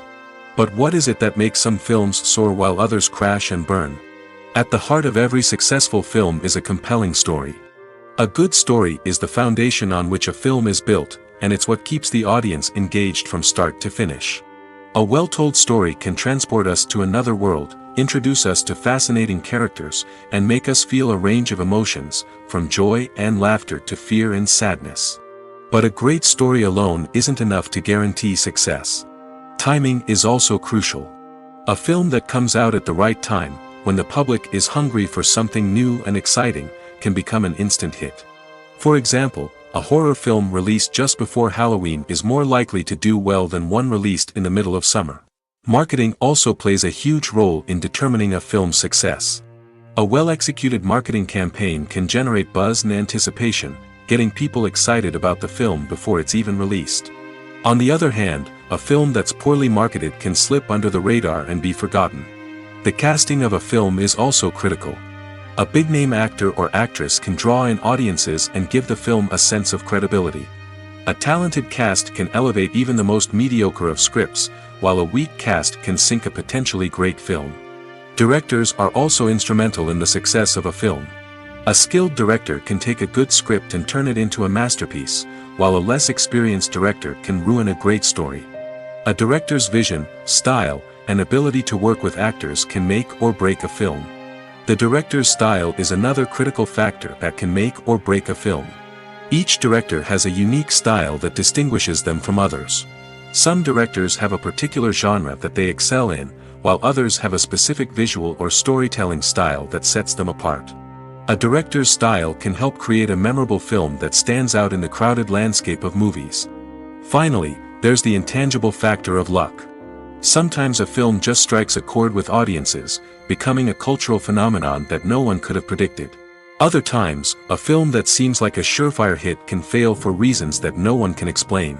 But what is it that makes some films soar while others crash and burn? At the heart of every successful film is a compelling story. A good story is the foundation on which a film is built, and it's what keeps the audience engaged from start to finish. A well-told story can transport us to another world, introduce us to fascinating characters, and make us feel a range of emotions, from joy and laughter to fear and sadness. But a great story alone isn't enough to guarantee success. Timing is also crucial. A film that comes out at the right time, when the public is hungry for something new and exciting, can become an instant hit. For example, a horror film released just before Halloween is more likely to do well than one released in the middle of summer. Marketing also plays a huge role in determining a film's success. A well-executed marketing campaign can generate buzz and anticipation, getting people excited about the film before it's even released. On the other hand, a film that's poorly marketed can slip under the radar and be forgotten. The casting of a film is also critical. A big-name actor or actress can draw in audiences and give the film a sense of credibility. A talented cast can elevate even the most mediocre of scripts, while a weak cast can sink a potentially great film. Directors are also instrumental in the success of a film. A skilled director can take a good script and turn it into a masterpiece, while a less experienced director can ruin a great story. A director's vision, style, and ability to work with actors can make or break a film. The director's style is another critical factor that can make or break a film. Each director has a unique style that distinguishes them from others. Some directors have a particular genre that they excel in, while others have a specific visual or storytelling style that sets them apart. A director's style can help create a memorable film that stands out in the crowded landscape of movies. Finally, there's the intangible factor of luck. Sometimes a film just strikes a chord with audiences, becoming a cultural phenomenon that no one could have predicted. Other times, a film that seems like a surefire hit can fail for reasons that no one can explain.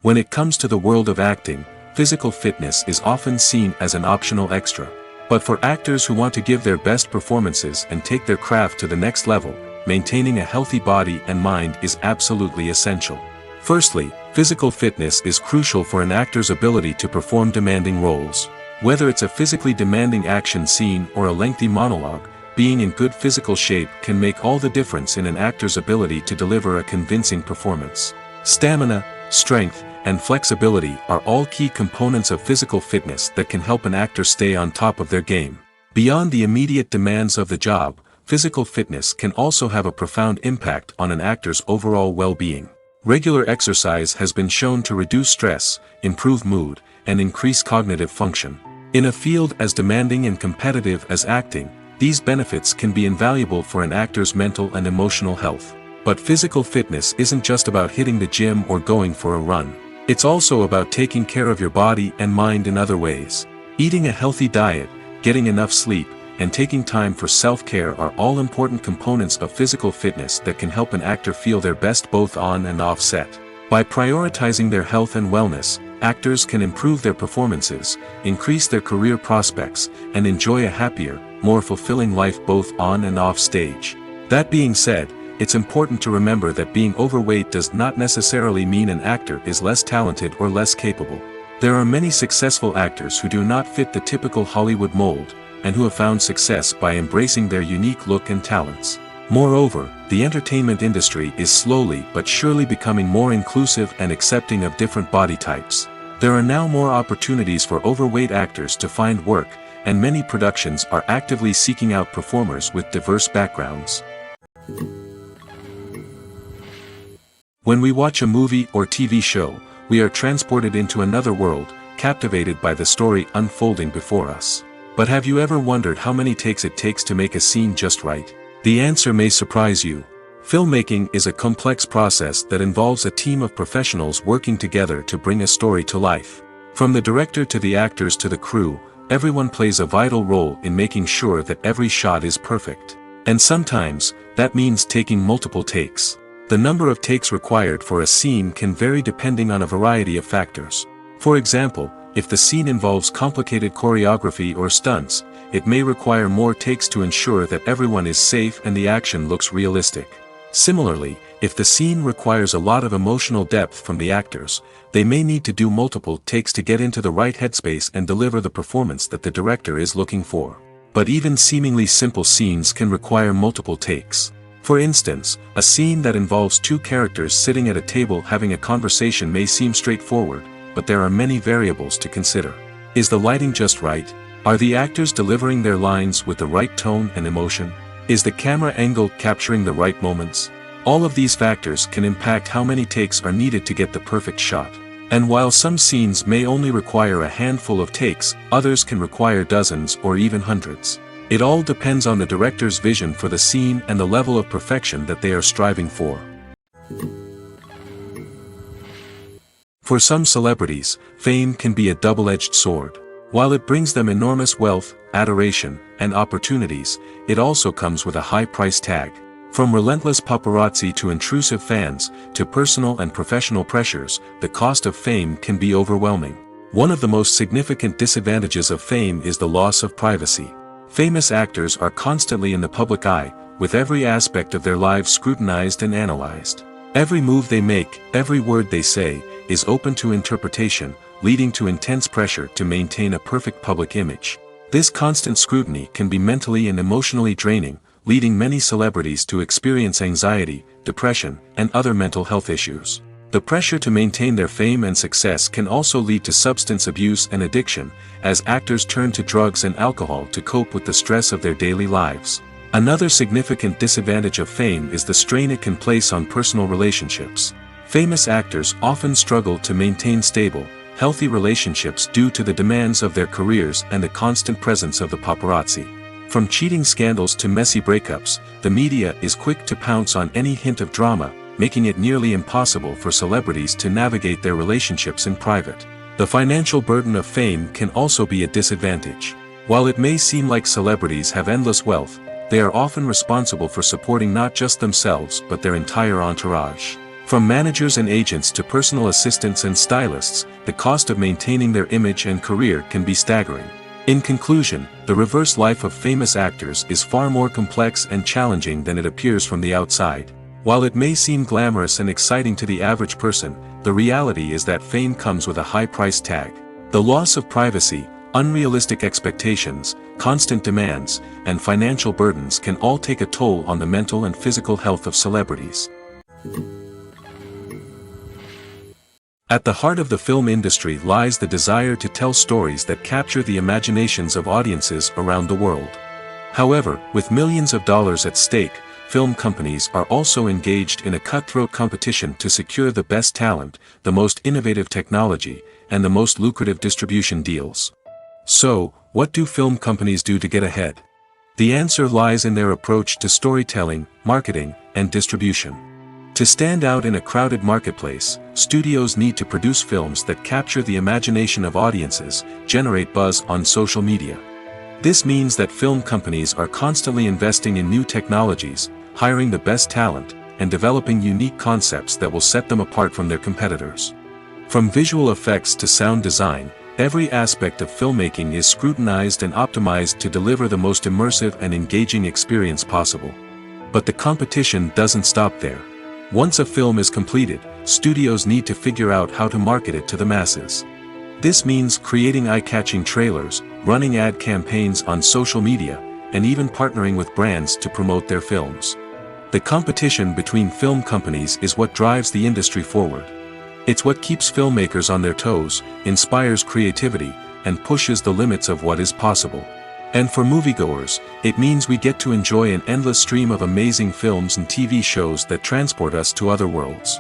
When it comes to the world of acting, physical fitness is often seen as an optional extra. But for actors who want to give their best performances and take their craft to the next level, maintaining a healthy body and mind is absolutely essential. Firstly, physical fitness is crucial for an actor's ability to perform demanding roles. Whether it's a physically demanding action scene or a lengthy monologue, being in good physical shape can make all the difference in an actor's ability to deliver a convincing performance. Stamina, strength, and flexibility are all key components of physical fitness that can help an actor stay on top of their game. Beyond the immediate demands of the job, physical fitness can also have a profound impact on an actor's overall well-being. Regular exercise has been shown to reduce stress, improve mood, and increase cognitive function. In a field as demanding and competitive as acting, these benefits can be invaluable for an actor's mental and emotional health. But physical fitness isn't just about hitting the gym or going for a run. It's also about taking care of your body and mind in other ways. Eating a healthy diet, getting enough sleep, and taking time for self-care are all important components of physical fitness that can help an actor feel their best both on and off set. By prioritizing their health and wellness, actors can improve their performances, increase their career prospects, and enjoy a happier, more fulfilling life both on and off stage. That being said, it's important to remember that being overweight does not necessarily mean an actor is less talented or less capable. There are many successful actors who do not fit the typical Hollywood mold, and who have found success by embracing their unique look and talents. Moreover, the entertainment industry is slowly but surely becoming more inclusive and accepting of different body types. There are now more opportunities for overweight actors to find work, and many productions are actively seeking out performers with diverse backgrounds. When we watch a movie or TV show, we are transported into another world, captivated by the story unfolding before us. But have you ever wondered how many takes it takes to make a scene just right? The answer may surprise you. Filmmaking is a complex process that involves a team of professionals working together to bring a story to life. From the director to the actors to the crew, everyone plays a vital role in making sure that every shot is perfect. And sometimes, that means taking multiple takes. The number of takes required for a scene can vary depending on a variety of factors. For example, if the scene involves complicated choreography or stunts, it may require more takes to ensure that everyone is safe and the action looks realistic. Similarly, if the scene requires a lot of emotional depth from the actors, they may need to do multiple takes to get into the right headspace and deliver the performance that the director is looking for. But even seemingly simple scenes can require multiple takes. For instance, a scene that involves two characters sitting at a table having a conversation may seem straightforward, but there are many variables to consider. Is the lighting just right? Are the actors delivering their lines with the right tone and emotion? Is the camera angle capturing the right moments? All of these factors can impact how many takes are needed to get the perfect shot. And while some scenes may only require a handful of takes, others can require dozens or even hundreds. It all depends on the director's vision for the scene and the level of perfection that they are striving for. For some celebrities, fame can be a double-edged sword. While it brings them enormous wealth, adoration, and opportunities, it also comes with a high price tag. From relentless paparazzi to intrusive fans, to personal and professional pressures, the cost of fame can be overwhelming. One of the most significant disadvantages of fame is the loss of privacy. Famous actors are constantly in the public eye, with every aspect of their lives scrutinized and analyzed. Every move they make, every word they say, is open to interpretation, leading to intense pressure to maintain a perfect public image. This constant scrutiny can be mentally and emotionally draining, leading many celebrities to experience anxiety, depression, and other mental health issues. The pressure to maintain their fame and success can also lead to substance abuse and addiction, as actors turn to drugs and alcohol to cope with the stress of their daily lives. Another significant disadvantage of fame is the strain it can place on personal relationships. Famous actors often struggle to maintain stable, healthy relationships due to the demands of their careers and the constant presence of the paparazzi. From cheating scandals to messy breakups, the media is quick to pounce on any hint of drama, making it nearly impossible for celebrities to navigate their relationships in private. The financial burden of fame can also be a disadvantage. While it may seem like celebrities have endless wealth, they are often responsible for supporting not just themselves but their entire entourage. From managers and agents to personal assistants and stylists, the cost of maintaining their image and career can be staggering. In conclusion, the reverse life of famous actors is far more complex and challenging than it appears from the outside. While it may seem glamorous and exciting to the average person, the reality is that fame comes with a high price tag. The loss of privacy, unrealistic expectations, constant demands, and financial burdens can all take a toll on the mental and physical health of celebrities. At the heart of the film industry lies the desire to tell stories that capture the imaginations of audiences around the world. However, with millions of dollars at stake, film companies are also engaged in a cutthroat competition to secure the best talent, the most innovative technology, and the most lucrative distribution deals. So, what do film companies do to get ahead? The answer lies in their approach to storytelling, marketing, and distribution. To stand out in a crowded marketplace, studios need to produce films that capture the imagination of audiences, generate buzz on social media. This means that film companies are constantly investing in new technologies, hiring the best talent, and developing unique concepts that will set them apart from their competitors. From visual effects to sound design, every aspect of filmmaking is scrutinized and optimized to deliver the most immersive and engaging experience possible. But the competition doesn't stop there. Once a film is completed, studios need to figure out how to market it to the masses. This means creating eye-catching trailers, running ad campaigns on social media, and even partnering with brands to promote their films. The competition between film companies is what drives the industry forward. It's what keeps filmmakers on their toes, inspires creativity, and pushes the limits of what is possible. And for moviegoers, it means we get to enjoy an endless stream of amazing films and TV shows that transport us to other worlds.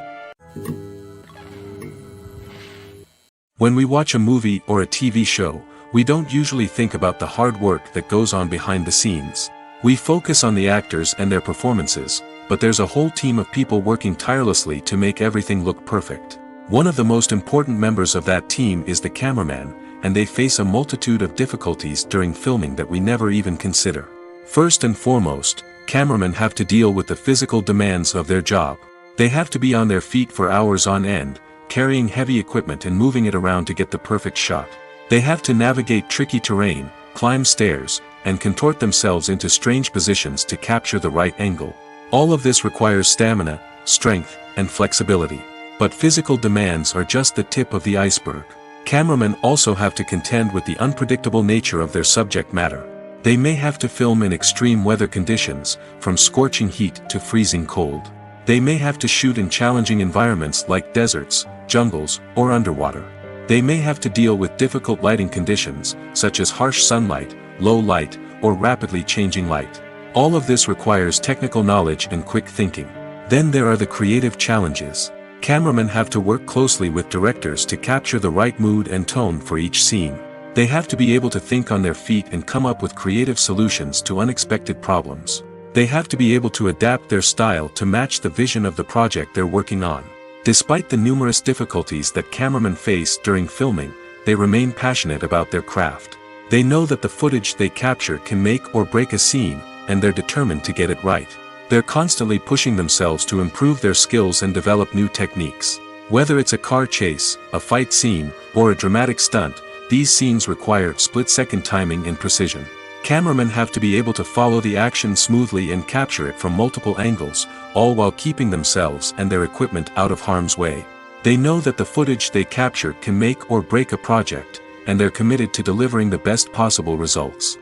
When we watch a movie or a TV show, we don't usually think about the hard work that goes on behind the scenes. We focus on the actors and their performances, but there's a whole team of people working tirelessly to make everything look perfect. One of the most important members of that team is the cameraman, and they face a multitude of difficulties during filming that we never even consider. First and foremost, cameramen have to deal with the physical demands of their job. They have to be on their feet for hours on end, carrying heavy equipment and moving it around to get the perfect shot. They have to navigate tricky terrain, climb stairs, and contort themselves into strange positions to capture the right angle. All of this requires stamina, strength, and flexibility. But physical demands are just the tip of the iceberg. Cameramen also have to contend with the unpredictable nature of their subject matter. They may have to film in extreme weather conditions, from scorching heat to freezing cold. They may have to shoot in challenging environments like deserts, jungles, or underwater. They may have to deal with difficult lighting conditions, such as harsh sunlight, low light, or rapidly changing light. All of this requires technical knowledge and quick thinking. Then there are the creative challenges. Cameramen have to work closely with directors to capture the right mood and tone for each scene. They have to be able to think on their feet and come up with creative solutions to unexpected problems. They have to be able to adapt their style to match the vision of the project they're working on. Despite the numerous difficulties that cameramen face during filming, they remain passionate about their craft. They know that the footage they capture can make or break a scene, and they're determined to get it right. They're constantly pushing themselves to improve their skills and develop new techniques. Whether it's a car chase, a fight scene, or a dramatic stunt, these scenes require split-second timing and precision. Cameramen have to be able to follow the action smoothly and capture it from multiple angles, all while keeping themselves and their equipment out of harm's way. They know that the footage they capture can make or break a project, and they're committed to delivering the best possible results.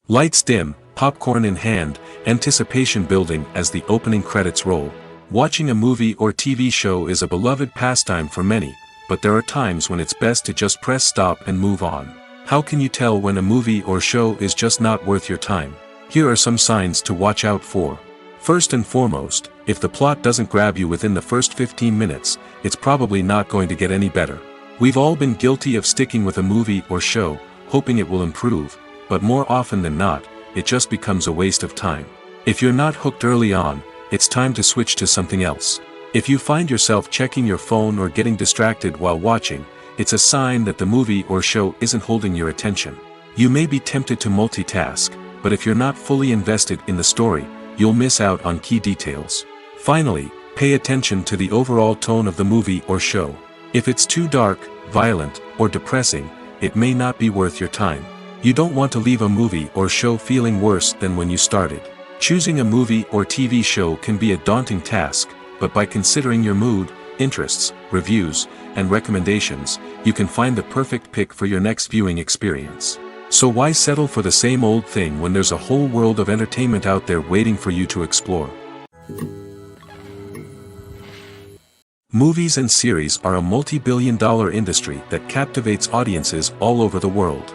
Lights dim, popcorn in hand, anticipation building as the opening credits roll. Watching a movie or TV show is a beloved pastime for many, but there are times when it's best to just press stop and move on. How can you tell when a movie or show is just not worth your time? Here are some signs to watch out for. First and foremost, if the plot doesn't grab you within the first 15 minutes, it's probably not going to get any better. We've all been guilty of sticking with a movie or show, hoping it will improve, but more often than not, it just becomes a waste of time. If you're not hooked early on, it's time to switch to something else. If you find yourself checking your phone or getting distracted while watching, it's a sign that the movie or show isn't holding your attention. You may be tempted to multitask, but if you're not fully invested in the story, you'll miss out on key details. Finally, pay attention to the overall tone of the movie or show. If it's too dark, violent, or depressing, it may not be worth your time. You don't want to leave a movie or show feeling worse than when you started. Choosing a movie or TV show can be a daunting task, but by considering your mood, interests, reviews, and recommendations, you can find the perfect pick for your next viewing experience. So why settle for the same old thing when there's a whole world of entertainment out there waiting for you to explore? Movies and series are a multi-billion-dollar industry that captivates audiences all over the world.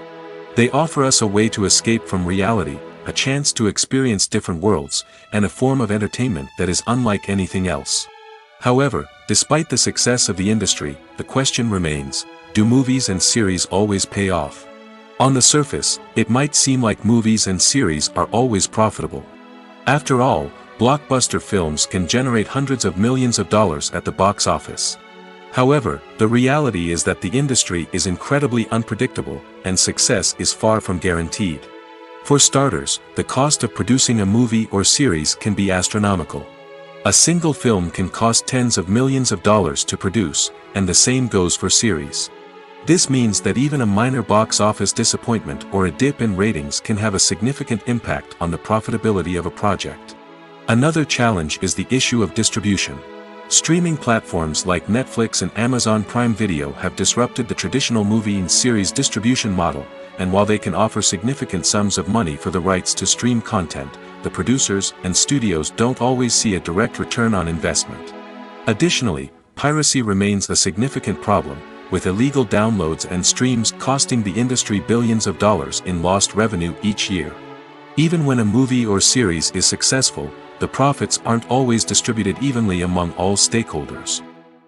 They offer us a way to escape from reality, a chance to experience different worlds, and a form of entertainment that is unlike anything else. However, despite the success of the industry, the question remains, do movies and series always pay off? On the surface, it might seem like movies and series are always profitable. After all, blockbuster films can generate hundreds of millions of dollars at the box office. However, the reality is that the industry is incredibly unpredictable, and success is far from guaranteed. For starters, the cost of producing a movie or series can be astronomical. A single film can cost tens of millions of dollars to produce, and the same goes for series. This means that even a minor box office disappointment or a dip in ratings can have a significant impact on the profitability of a project. Another challenge is the issue of distribution. Streaming platforms like Netflix and Amazon Prime Video have disrupted the traditional movie and series distribution model, and while they can offer significant sums of money for the rights to stream content, the producers and studios don't always see a direct return on investment. Additionally, piracy remains a significant problem, with illegal downloads and streams costing the industry billions of dollars in lost revenue each year. Even when a movie or series is successful, the profits aren't always distributed evenly among all stakeholders.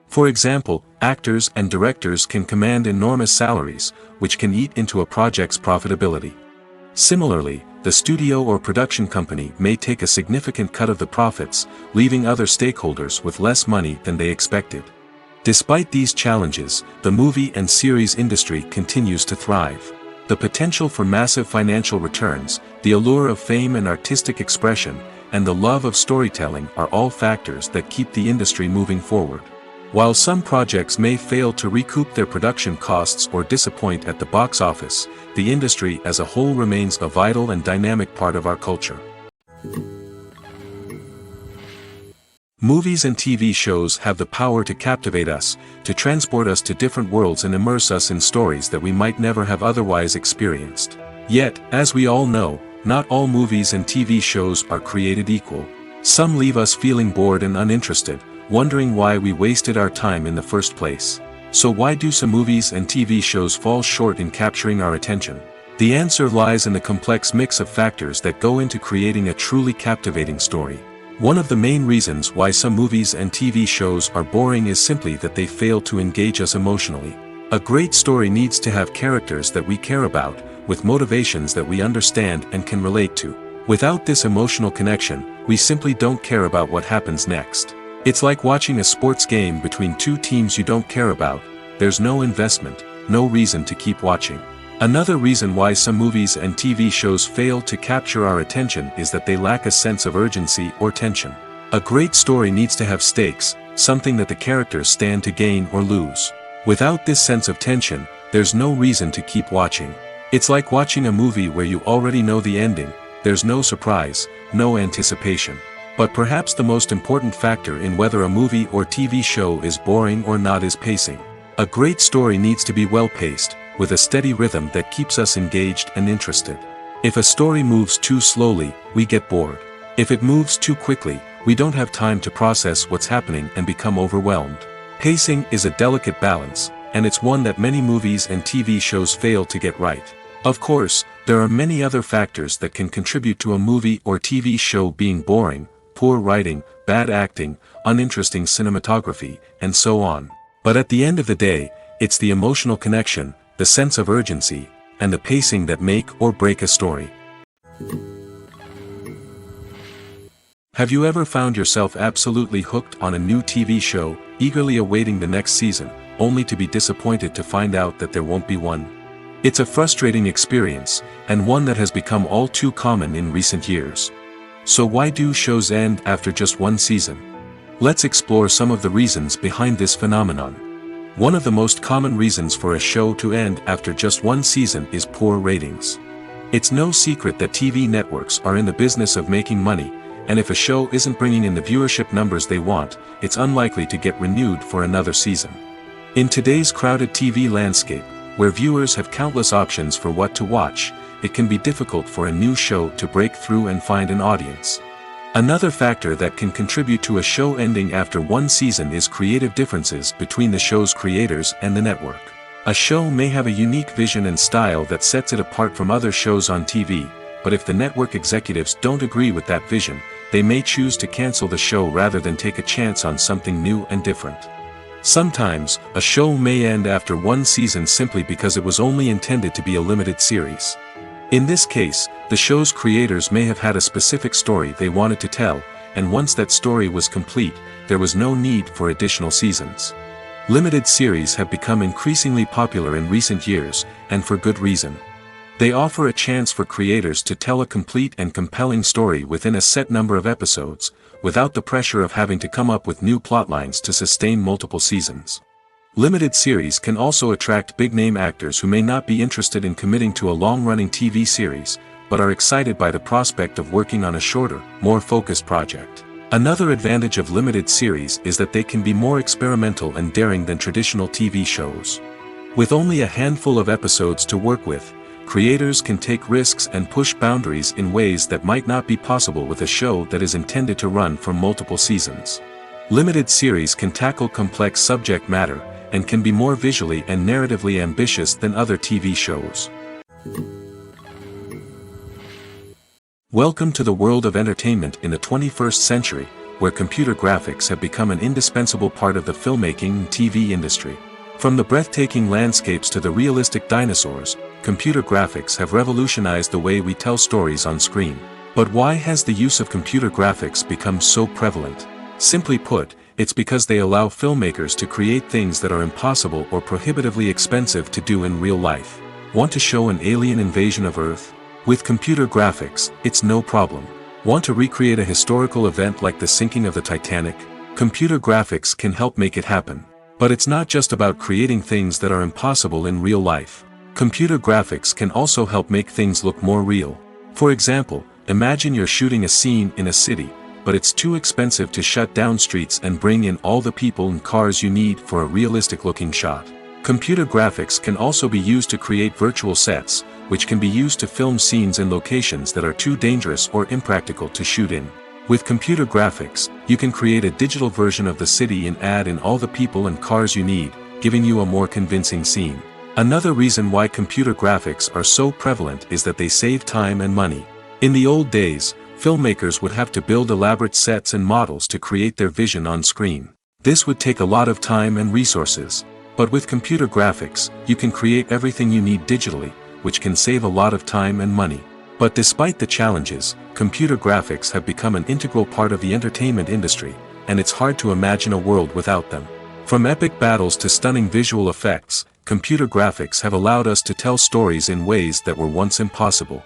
For example, actors and directors can command enormous salaries, which can eat into a project's profitability. Similarly, the studio or production company may take a significant cut of the profits, leaving other stakeholders with less money than they expected. Despite these challenges, the movie and series industry continues to thrive. The potential for massive financial returns, the allure of fame and artistic expression, and the love of storytelling are all factors that keep the industry moving forward. While some projects may fail to recoup their production costs or disappoint at the box office, the industry as a whole remains a vital and dynamic part of our culture. Movies and TV shows have the power to captivate us, to transport us to different worlds and immerse us in stories that we might never have otherwise experienced. Yet, as we all know, not all movies and TV shows are created equal. Some leave us feeling bored and uninterested, wondering why we wasted our time in the first place. So why do some movies and TV shows fall short in capturing our attention? The answer lies in the complex mix of factors that go into creating a truly captivating story. One of the main reasons why some movies and TV shows are boring is simply that they fail to engage us emotionally. A great story needs to have characters that we care about, with motivations that we understand and can relate to. Without this emotional connection, we simply don't care about what happens next. It's like watching a sports game between two teams you don't care about. There's no investment, no reason to keep watching. Another reason why some movies and TV shows fail to capture our attention is that they lack a sense of urgency or tension. A great story needs to have stakes, something that the characters stand to gain or lose. Without this sense of tension, there's no reason to keep watching. It's like watching a movie where you already know the ending. There's no surprise, no anticipation. But perhaps the most important factor in whether a movie or TV show is boring or not is pacing. A great story needs to be well-paced, with a steady rhythm that keeps us engaged and interested. If a story moves too slowly, we get bored. If it moves too quickly, we don't have time to process what's happening and become overwhelmed. Pacing is a delicate balance, and it's one that many movies and TV shows fail to get right. Of course, there are many other factors that can contribute to a movie or TV show being boring: poor writing, bad acting, uninteresting cinematography, and so on. But at the end of the day, it's the emotional connection, the sense of urgency, and the pacing that make or break a story. Have you ever found yourself absolutely hooked on a new TV show, eagerly awaiting the next season, only to be disappointed to find out that there won't be one? It's a frustrating experience, and one that has become all too common in recent years. So why do shows end after just one season? Let's explore some of the reasons behind this phenomenon. One of the most common reasons for a show to end after just one season is poor ratings. It's no secret that TV networks are in the business of making money, and if a show isn't bringing in the viewership numbers they want, it's unlikely to get renewed for another season. In today's crowded TV landscape, where viewers have countless options for what to watch, it can be difficult for a new show to break through and find an audience. Another factor that can contribute to a show ending after one season is creative differences between the show's creators and the network. A show may have a unique vision and style that sets it apart from other shows on TV, but if the network executives don't agree with that vision, they may choose to cancel the show rather than take a chance on something new and different. Sometimes, a show may end after one season simply because it was only intended to be a limited series. In this case, the show's creators may have had a specific story they wanted to tell, and once that story was complete, there was no need for additional seasons. Limited series have become increasingly popular in recent years, and for good reason. They offer a chance for creators to tell a complete and compelling story within a set number of episodes, without the pressure of having to come up with new plotlines to sustain multiple seasons. Limited series can also attract big-name actors who may not be interested in committing to a long-running TV series, but are excited by the prospect of working on a shorter, more focused project. Another advantage of limited series is that they can be more experimental and daring than traditional TV shows. With only a handful of episodes to work with, creators can take risks and push boundaries in ways that might not be possible with a show that is intended to run for multiple seasons. Limited series can tackle complex subject matter, and can be more visually and narratively ambitious than other TV shows. Welcome to the world of entertainment in the 21st century, where computer graphics have become an indispensable part of the filmmaking and TV industry. From the breathtaking landscapes to the realistic dinosaurs, computer graphics have revolutionized the way we tell stories on screen. But why has the use of computer graphics become so prevalent? Simply put, it's because they allow filmmakers to create things that are impossible or prohibitively expensive to do in real life. Want to show an alien invasion of Earth? With computer graphics, it's no problem. Want to recreate a historical event like the sinking of the Titanic? Computer graphics can help make it happen. But it's not just about creating things that are impossible in real life. Computer graphics can also help make things look more real. For example, imagine you're shooting a scene in a city, but it's too expensive to shut down streets and bring in all the people and cars you need for a realistic-looking shot. Computer graphics can also be used to create virtual sets, which can be used to film scenes in locations that are too dangerous or impractical to shoot in. With computer graphics, you can create a digital version of the city and add in all the people and cars you need, giving you a more convincing scene. Another reason why computer graphics are so prevalent is that they save time and money. In the old days, filmmakers would have to build elaborate sets and models to create their vision on screen. This would take a lot of time and resources. But with computer graphics, you can create everything you need digitally, which can save a lot of time and money. But despite the challenges, computer graphics have become an integral part of the entertainment industry, and it's hard to imagine a world without them. From epic battles to stunning visual effects, computer graphics have allowed us to tell stories in ways that were once impossible.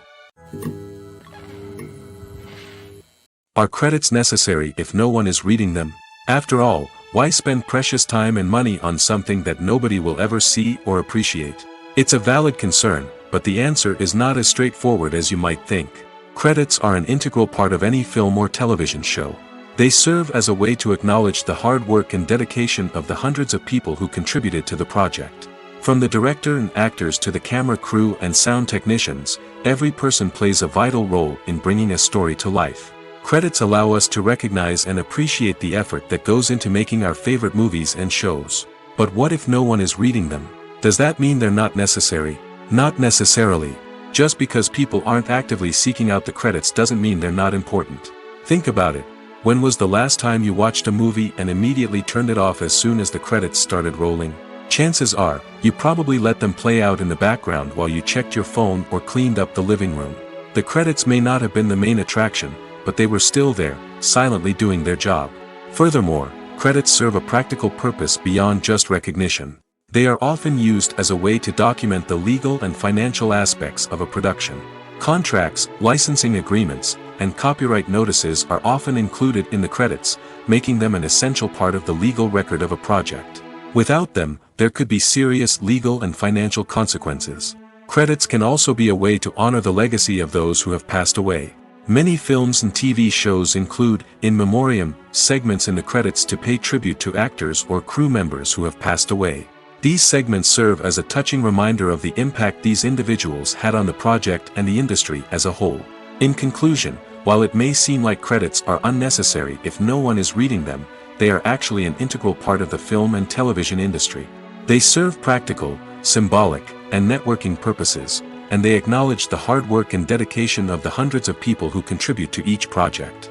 Are credits necessary if no one is reading them? After all, why spend precious time and money on something that nobody will ever see or appreciate? It's a valid concern, but the answer is not as straightforward as you might think. Credits are an integral part of any film or television show. They serve as a way to acknowledge the hard work and dedication of the hundreds of people who contributed to the project. From the director and actors to the camera crew and sound technicians, every person plays a vital role in bringing a story to life. Credits allow us to recognize and appreciate the effort that goes into making our favorite movies and shows. But what if no one is reading them? Does that mean they're not necessary? Not necessarily. Just because people aren't actively seeking out the credits doesn't mean they're not important. Think about it. When was the last time you watched a movie and immediately turned it off as soon as the credits started rolling? Chances are, you probably let them play out in the background while you checked your phone or cleaned up the living room. The credits may not have been the main attraction, but they were still there, silently doing their job. Furthermore, credits serve a practical purpose beyond just recognition. They are often used as a way to document the legal and financial aspects of a production. Contracts, licensing agreements, and copyright notices are often included in the credits, making them an essential part of the legal record of a project. Without them, there could be serious legal and financial consequences. Credits can also be a way to honor the legacy of those who have passed away. Many films and TV shows include, in memoriam, segments in the credits to pay tribute to actors or crew members who have passed away. These segments serve as a touching reminder of the impact these individuals had on the project and the industry as a whole. In conclusion, while it may seem like credits are unnecessary if no one is reading them, they are actually an integral part of the film and television industry. They serve practical, symbolic, and networking purposes, and they acknowledge the hard work and dedication of the hundreds of people who contribute to each project.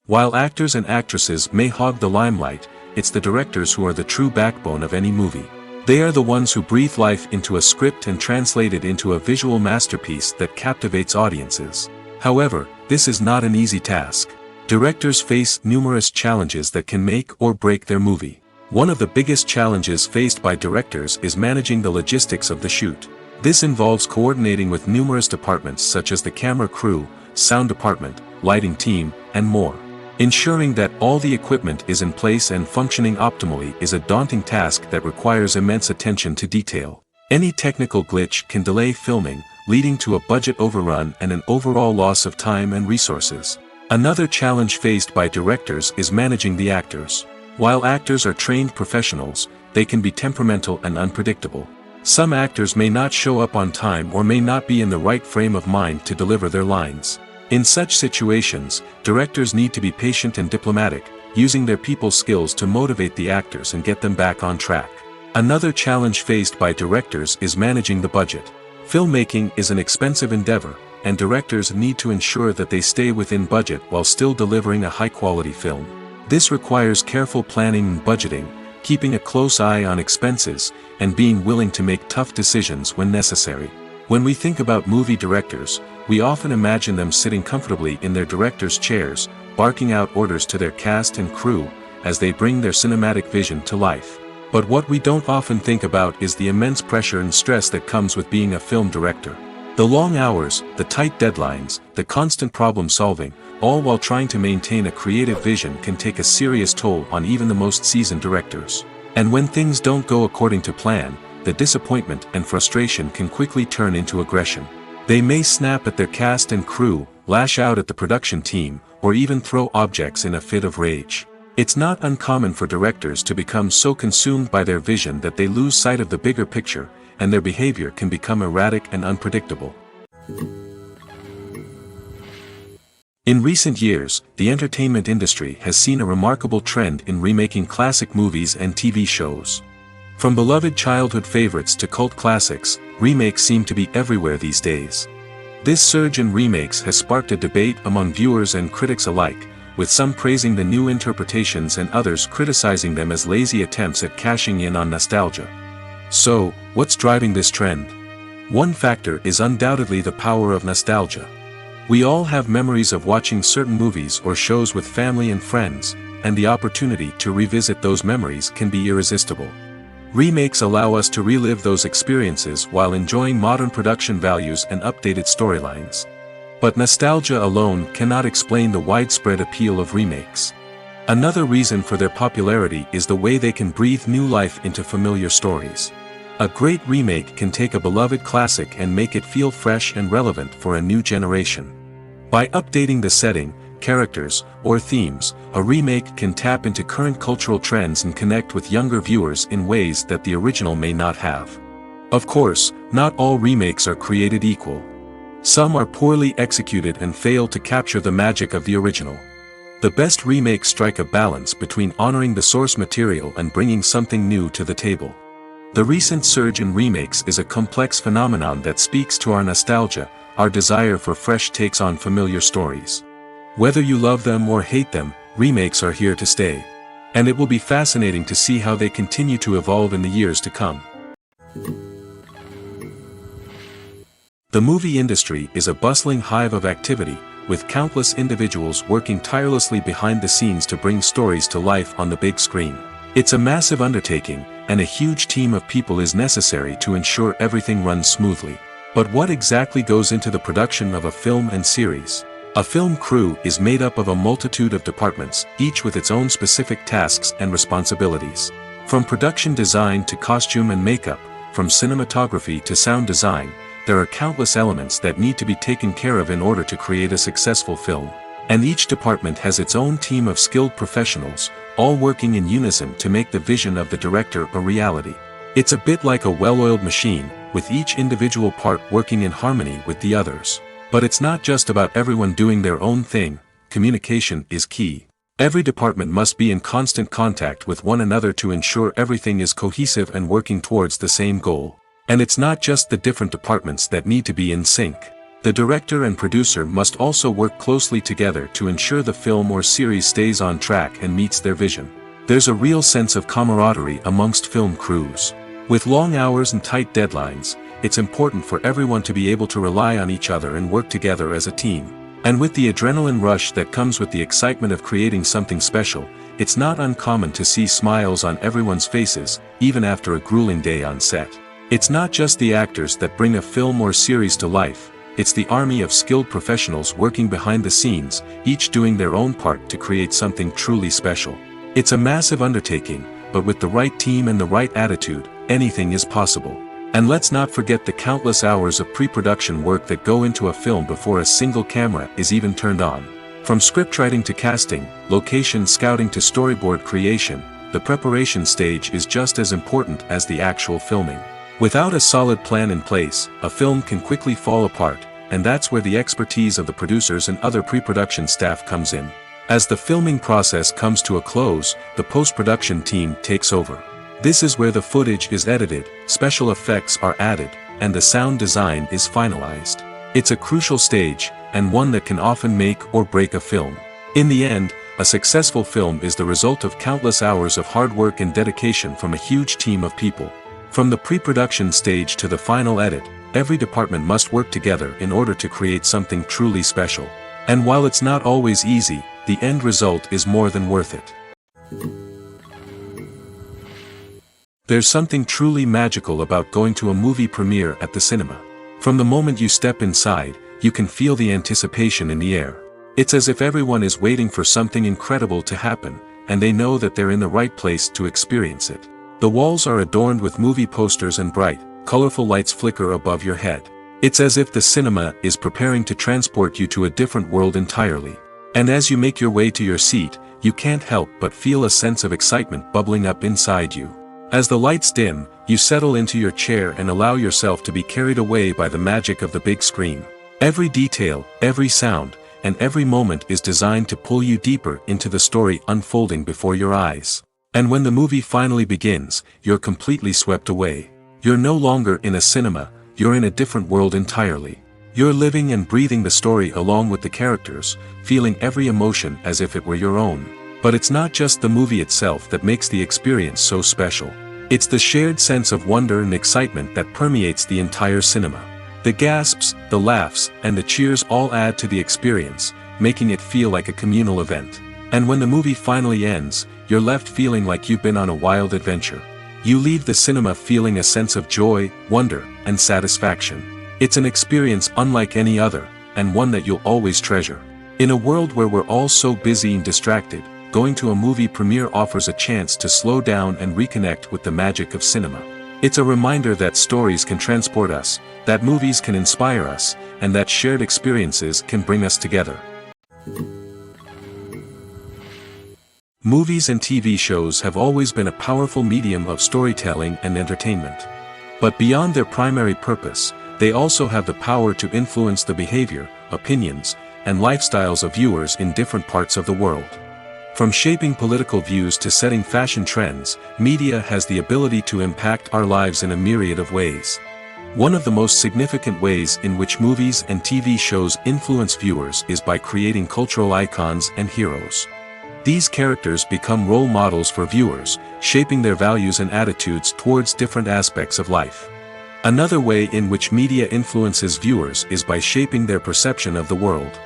While actors and actresses may hog the limelight, it's the directors who are the true backbone of any movie. They are the ones who breathe life into a script and translate it into a visual masterpiece that captivates audiences. However, this is not an easy task. Directors face numerous challenges that can make or break their movie. One of the biggest challenges faced by directors is managing the logistics of the shoot. This involves coordinating with numerous departments such as the camera crew, sound department, lighting team, and more. Ensuring that all the equipment is in place and functioning optimally is a daunting task that requires immense attention to detail. Any technical glitch can delay filming, leading to a budget overrun and an overall loss of time and resources. Another challenge faced by directors is managing the actors. While actors are trained professionals, they can be temperamental and unpredictable. Some actors may not show up on time or may not be in the right frame of mind to deliver their lines. In such situations, directors need to be patient and diplomatic, using their people skills to motivate the actors and get them back on track. Another challenge faced by directors is managing the budget. Filmmaking is an expensive endeavor, and directors need to ensure that they stay within budget while still delivering a high-quality film. This requires careful planning and budgeting, keeping a close eye on expenses, and being willing to make tough decisions when necessary. When we think about movie directors, we often imagine them sitting comfortably in their director's chairs, barking out orders to their cast and crew, as they bring their cinematic vision to life. But what we don't often think about is the immense pressure and stress that comes with being a film director. The long hours, the tight deadlines, the constant problem solving, all while trying to maintain a creative vision can take a serious toll on even the most seasoned directors. And when things don't go according to plan, the disappointment and frustration can quickly turn into aggression. They may snap at their cast and crew, lash out at the production team, or even throw objects in a fit of rage. It's not uncommon for directors to become so consumed by their vision that they lose sight of the bigger picture, and their behavior can become erratic and unpredictable. In recent years, the entertainment industry has seen a remarkable trend in remaking classic movies and TV shows. From beloved childhood favorites to cult classics, remakes seem to be everywhere these days. This surge in remakes has sparked a debate among viewers and critics alike, with some praising the new interpretations and others criticizing them as lazy attempts at cashing in on nostalgia. So, what's driving this trend? One factor is undoubtedly the power of nostalgia. We all have memories of watching certain movies or shows with family and friends, and the opportunity to revisit those memories can be irresistible. Remakes allow us to relive those experiences while enjoying modern production values and updated storylines. But nostalgia alone cannot explain the widespread appeal of remakes. Another reason for their popularity is the way they can breathe new life into familiar stories. A great remake can take a beloved classic and make it feel fresh and relevant for a new generation. By updating the setting, characters, or themes, a remake can tap into current cultural trends and connect with younger viewers in ways that the original may not have. Of course, not all remakes are created equal. Some are poorly executed and fail to capture the magic of the original. The best remakes strike a balance between honoring the source material and bringing something new to the table. The recent surge in remakes is a complex phenomenon that speaks to our nostalgia, our desire for fresh takes on familiar stories. Whether you love them or hate them, remakes are here to stay. And it will be fascinating to see how they continue to evolve in the years to come. The movie industry is a bustling hive of activity, with countless individuals working tirelessly behind the scenes to bring stories to life on the big screen. It's a massive undertaking, and a huge team of people is necessary to ensure everything runs smoothly. But what exactly goes into the production of a film and series? A film crew is made up of a multitude of departments, each with its own specific tasks and responsibilities. From production design to costume and makeup, from cinematography to sound design, there are countless elements that need to be taken care of in order to create a successful film. And each department has its own team of skilled professionals, all working in unison to make the vision of the director a reality. It's a bit like a well-oiled machine, with each individual part working in harmony with the others. But it's not just about everyone doing their own thing. Communication is key. Every department must be in constant contact with one another to ensure everything is cohesive and working towards the same goal. And it's not just the different departments that need to be in sync. The director and producer must also work closely together to ensure the film or series stays on track and meets their vision. There's a real sense of camaraderie amongst film crews. With long hours and tight deadlines, it's important for everyone to be able to rely on each other and work together as a team. And with the adrenaline rush that comes with the excitement of creating something special, it's not uncommon to see smiles on everyone's faces, even after a grueling day on set. It's not just the actors that bring a film or series to life, it's the army of skilled professionals working behind the scenes, each doing their own part to create something truly special. It's a massive undertaking, but with the right team and the right attitude, anything is possible. And let's not forget the countless hours of pre-production work that go into a film before a single camera is even turned on. From scriptwriting to casting, location scouting to storyboard creation, the preparation stage is just as important as the actual filming. Without a solid plan in place, a film can quickly fall apart, and that's where the expertise of the producers and other pre-production staff comes in. As the filming process comes to a close, the post-production team takes over. This is where the footage is edited, special effects are added, and the sound design is finalized. It's a crucial stage, and one that can often make or break a film. In the end, a successful film is the result of countless hours of hard work and dedication from a huge team of people. From the pre-production stage to the final edit, every department must work together in order to create something truly special. And while it's not always easy, the end result is more than worth it. There's something truly magical about going to a movie premiere at the cinema. From the moment you step inside, you can feel the anticipation in the air. It's as if everyone is waiting for something incredible to happen, and they know that they're in the right place to experience it. The walls are adorned with movie posters and bright, colorful lights flicker above your head. It's as if the cinema is preparing to transport you to a different world entirely. And as you make your way to your seat, you can't help but feel a sense of excitement bubbling up inside you. As the lights dim, you settle into your chair and allow yourself to be carried away by the magic of the big screen. Every detail, every sound, and every moment is designed to pull you deeper into the story unfolding before your eyes. And when the movie finally begins, you're completely swept away. You're no longer in a cinema, you're in a different world entirely. You're living and breathing the story along with the characters, feeling every emotion as if it were your own. But it's not just the movie itself that makes the experience so special. It's the shared sense of wonder and excitement that permeates the entire cinema. The gasps, the laughs, and the cheers all add to the experience, making it feel like a communal event. And when the movie finally ends, you're left feeling like you've been on a wild adventure. You leave the cinema feeling a sense of joy, wonder, and satisfaction. It's an experience unlike any other, and one that you'll always treasure. In a world where we're all so busy and distracted, going to a movie premiere offers a chance to slow down and reconnect with the magic of cinema. It's a reminder that stories can transport us, that movies can inspire us, and that shared experiences can bring us together. Movies and TV shows have always been a powerful medium of storytelling and entertainment. But beyond their primary purpose, they also have the power to influence the behavior, opinions, and lifestyles of viewers in different parts of the world. From shaping political views to setting fashion trends, media has the ability to impact our lives in a myriad of ways. One of the most significant ways in which movies and TV shows influence viewers is by creating cultural icons and heroes. These characters become role models for viewers, shaping their values and attitudes towards different aspects of life. Another way in which media influences viewers is by shaping their perception of the world.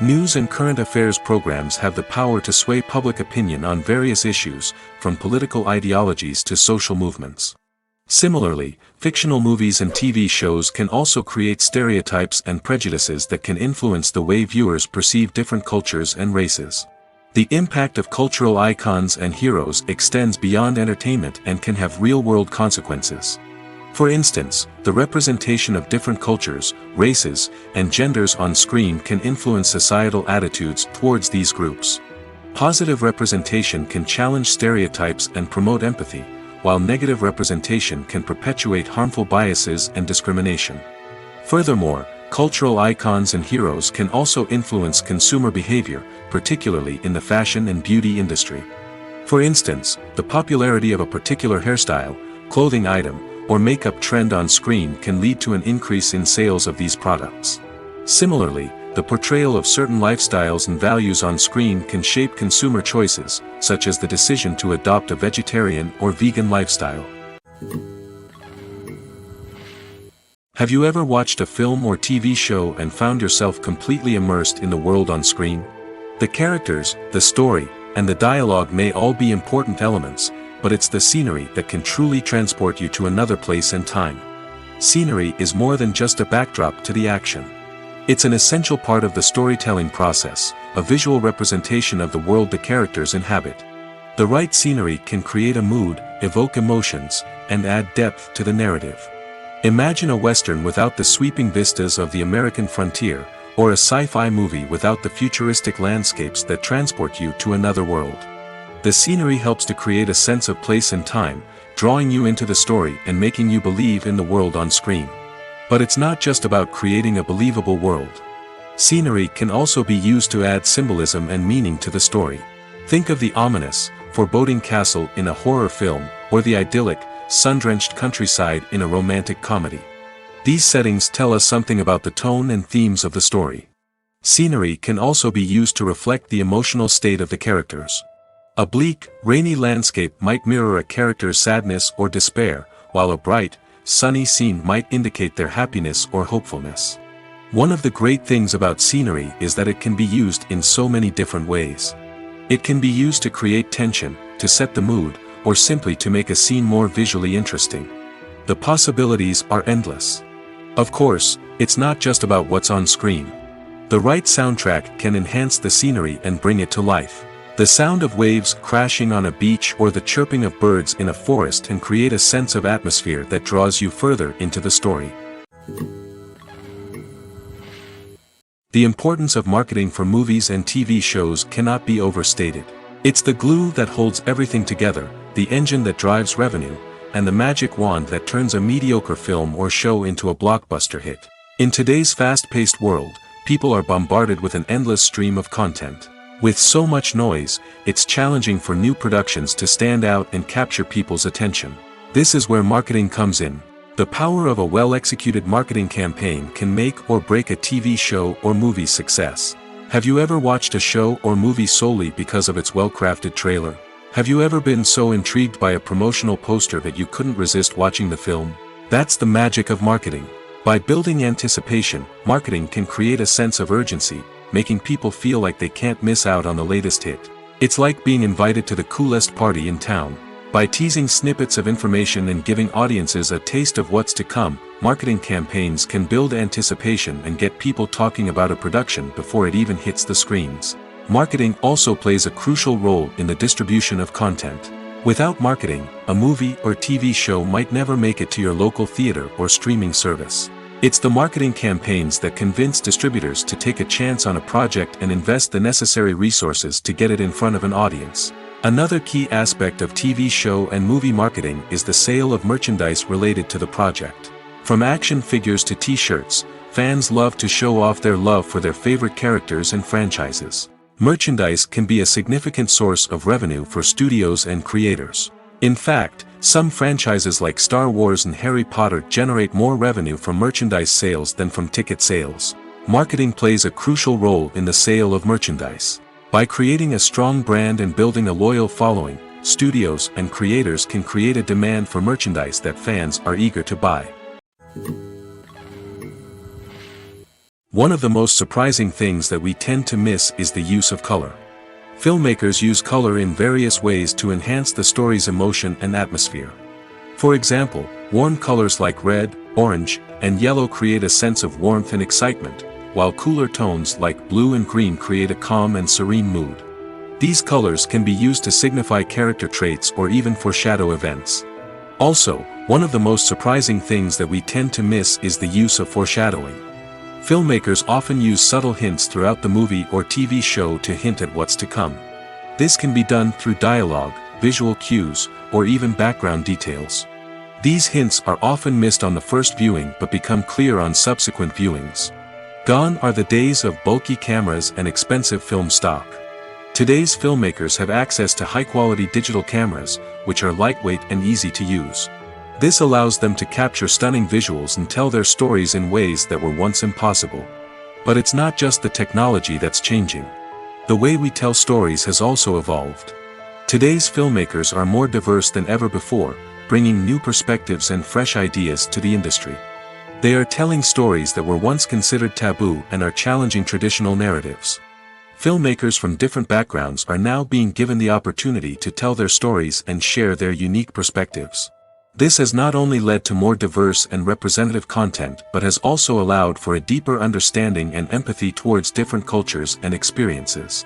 News and current affairs programs have the power to sway public opinion on various issues, from political ideologies to social movements. Similarly, fictional movies and TV shows can also create stereotypes and prejudices that can influence the way viewers perceive different cultures and races. The impact of cultural icons and heroes extends beyond entertainment and can have real-world consequences. For instance, the representation of different cultures, races, and genders on screen can influence societal attitudes towards these groups. Positive representation can challenge stereotypes and promote empathy, while negative representation can perpetuate harmful biases and discrimination. Furthermore, cultural icons and heroes can also influence consumer behavior, particularly in the fashion and beauty industry. For instance, the popularity of a particular hairstyle, clothing item, or makeup trend on screen can lead to an increase in sales of these products. Similarly, the portrayal of certain lifestyles and values on screen can shape consumer choices, such as the decision to adopt a vegetarian or vegan lifestyle. Have you ever watched a film or TV show and found yourself completely immersed in the world on screen? The characters, the story, and the dialogue may all be important elements, but it's the scenery that can truly transport you to another place and time. Scenery is more than just a backdrop to the action. It's an essential part of the storytelling process, a visual representation of the world the characters inhabit. The right scenery can create a mood, evoke emotions, and add depth to the narrative. Imagine a Western without the sweeping vistas of the American frontier, or a sci-fi movie without the futuristic landscapes that transport you to another world. The scenery helps to create a sense of place and time, drawing you into the story and making you believe in the world on screen. But it's not just about creating a believable world. Scenery can also be used to add symbolism and meaning to the story. Think of the ominous, foreboding castle in a horror film, or the idyllic, sun-drenched countryside in a romantic comedy. These settings tell us something about the tone and themes of the story. Scenery can also be used to reflect the emotional state of the characters. A bleak, rainy landscape might mirror a character's sadness or despair, while a bright, sunny scene might indicate their happiness or hopefulness. One of the great things about scenery is that it can be used in so many different ways. It can be used to create tension, to set the mood, or simply to make a scene more visually interesting. The possibilities are endless. Of course, it's not just about what's on screen. The right soundtrack can enhance the scenery and bring it to life. The sound of waves crashing on a beach or the chirping of birds in a forest can create a sense of atmosphere that draws you further into the story. The importance of marketing for movies and TV shows cannot be overstated. It's the glue that holds everything together, the engine that drives revenue, and the magic wand that turns a mediocre film or show into a blockbuster hit. In today's fast-paced world, people are bombarded with an endless stream of content. With so much noise, it's challenging for new productions to stand out and capture people's attention. This is where marketing comes in. The power of a well-executed marketing campaign can make or break a TV show or movie's success. Have you ever watched a show or movie solely because of its well-crafted trailer? Have you ever been so intrigued by a promotional poster that you couldn't resist watching the film? That's the magic of marketing. By building anticipation, marketing can create a sense of urgency, making people feel like they can't miss out on the latest hit. It's like being invited to the coolest party in town. By teasing snippets of information and giving audiences a taste of what's to come, marketing campaigns can build anticipation and get people talking about a production before it even hits the screens. Marketing also plays a crucial role in the distribution of content. Without marketing, a movie or TV show might never make it to your local theater or streaming service. It's the marketing campaigns that convince distributors to take a chance on a project and invest the necessary resources to get it in front of an audience. Another key aspect of TV show and movie marketing is the sale of merchandise related to the project. From action figures to t-shirts, fans love to show off their love for their favorite characters and franchises. Merchandise can be a significant source of revenue for studios and creators. In fact, some franchises like Star Wars and Harry Potter generate more revenue from merchandise sales than from ticket sales. Marketing plays a crucial role in the sale of merchandise. By creating a strong brand and building a loyal following, studios and creators can create a demand for merchandise that fans are eager to buy. One of the most surprising things that we tend to miss is the use of color. Filmmakers use color in various ways to enhance the story's emotion and atmosphere. For example, warm colors like red, orange, and yellow create a sense of warmth and excitement, while cooler tones like blue and green create a calm and serene mood. These colors can be used to signify character traits or even foreshadow events. Also, one of the most surprising things that we tend to miss is the use of foreshadowing. Filmmakers often use subtle hints throughout the movie or TV show to hint at what's to come. This can be done through dialogue, visual cues, or even background details. These hints are often missed on the first viewing but become clear on subsequent viewings. Gone are the days of bulky cameras and expensive film stock. Today's filmmakers have access to high-quality digital cameras, which are lightweight and easy to use. This allows them to capture stunning visuals and tell their stories in ways that were once impossible. But it's not just the technology that's changing. The way we tell stories has also evolved. Today's filmmakers are more diverse than ever before, bringing new perspectives and fresh ideas to the industry. They are telling stories that were once considered taboo and are challenging traditional narratives. Filmmakers from different backgrounds are now being given the opportunity to tell their stories and share their unique perspectives. This has not only led to more diverse and representative content but has also allowed for a deeper understanding and empathy towards different cultures and experiences.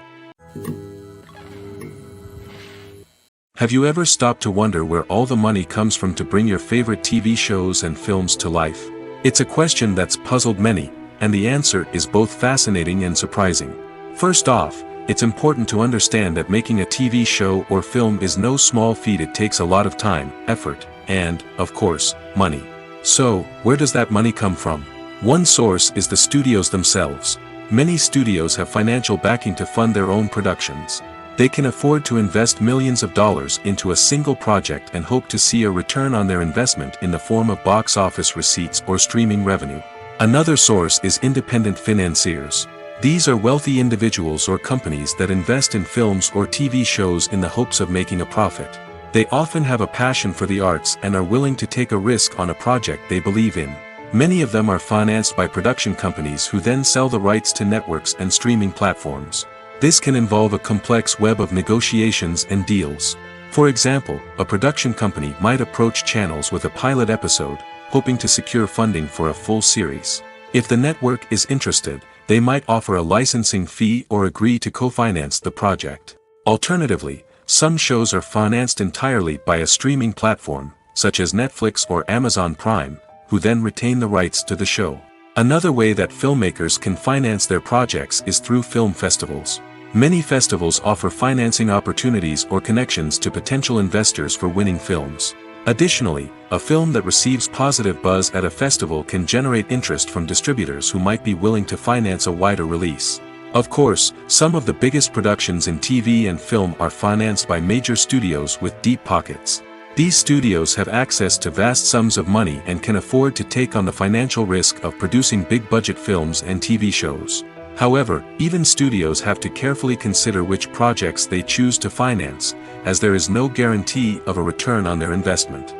Have you ever stopped to wonder where all the money comes from to bring your favorite TV shows and films to life? It's a question that's puzzled many, and the answer is both fascinating and surprising. First off, it's important to understand that making a TV show or film is no small feat. It takes a lot of time, effort, and, of course, money. So, where does that money come from? One source is the studios themselves. Many studios have financial backing to fund their own productions. They can afford to invest millions of dollars into a single project and hope to see a return on their investment in the form of box office receipts or streaming revenue. Another source is independent financiers. These are wealthy individuals or companies that invest in films or TV shows in the hopes of making a profit. They often have a passion for the arts and are willing to take a risk on a project they believe in. Many of them are financed by production companies who then sell the rights to networks and streaming platforms. This can involve a complex web of negotiations and deals. For example, a production company might approach channels with a pilot episode, hoping to secure funding for a full series. If the network is interested, they might offer a licensing fee or agree to co-finance the project. Alternatively, some shows are financed entirely by a streaming platform, such as Netflix or Amazon Prime, who then retain the rights to the show. Another way that filmmakers can finance their projects is through film festivals. Many festivals offer financing opportunities or connections to potential investors for winning films. Additionally, a film that receives positive buzz at a festival can generate interest from distributors who might be willing to finance a wider release. Of course, some of the biggest productions in TV and film are financed by major studios with deep pockets. These studios have access to vast sums of money and can afford to take on the financial risk of producing big-budget films and TV shows. However, even studios have to carefully consider which projects they choose to finance, as there is no guarantee of a return on their investment.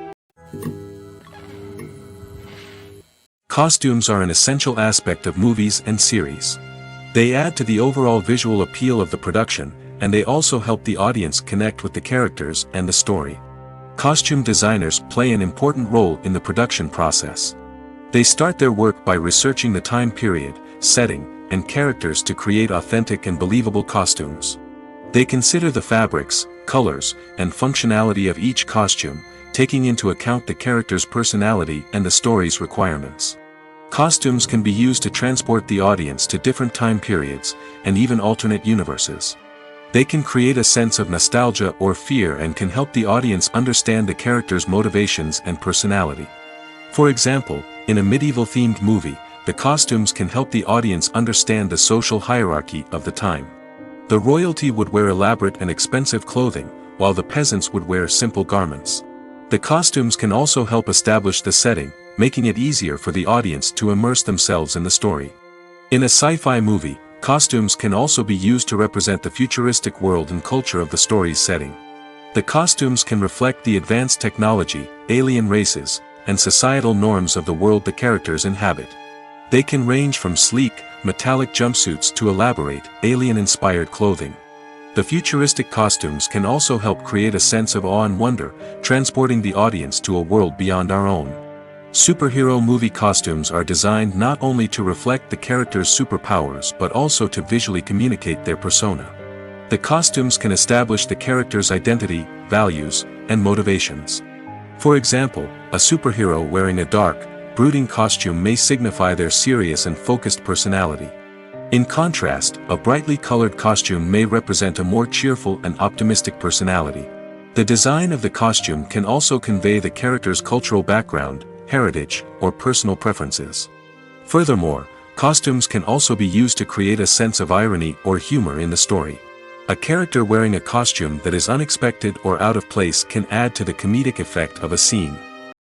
Costumes are an essential aspect of movies and series. They add to the overall visual appeal of the production, and they also help the audience connect with the characters and the story. Costume designers play an important role in the production process. They start their work by researching the time period, setting, and characters to create authentic and believable costumes. They consider the fabrics, colors, and functionality of each costume, taking into account the character's personality and the story's requirements. Costumes can be used to transport the audience to different time periods, and even alternate universes. They can create a sense of nostalgia or fear and can help the audience understand the character's motivations and personality. For example, in a medieval-themed movie, the costumes can help the audience understand the social hierarchy of the time. The royalty would wear elaborate and expensive clothing, while the peasants would wear simple garments. The costumes can also help establish the setting, making it easier for the audience to immerse themselves in the story. In a sci-fi movie, costumes can also be used to represent the futuristic world and culture of the story's setting. The costumes can reflect the advanced technology, alien races, and societal norms of the world the characters inhabit. They can range from sleek, metallic jumpsuits to elaborate, alien-inspired clothing. The futuristic costumes can also help create a sense of awe and wonder, transporting the audience to a world beyond our own. Superhero movie costumes are designed not only to reflect the character's superpowers but also to visually communicate their persona. The costumes can establish the character's identity, values, and motivations. For example, a superhero wearing a dark, brooding costume may signify their serious and focused personality. In contrast, a brightly colored costume may represent a more cheerful and optimistic personality. The design of the costume can also convey the character's cultural background, heritage, or personal preferences. Furthermore, costumes can also be used to create a sense of irony or humor in the story. A character wearing a costume that is unexpected or out of place can add to the comedic effect of a scene.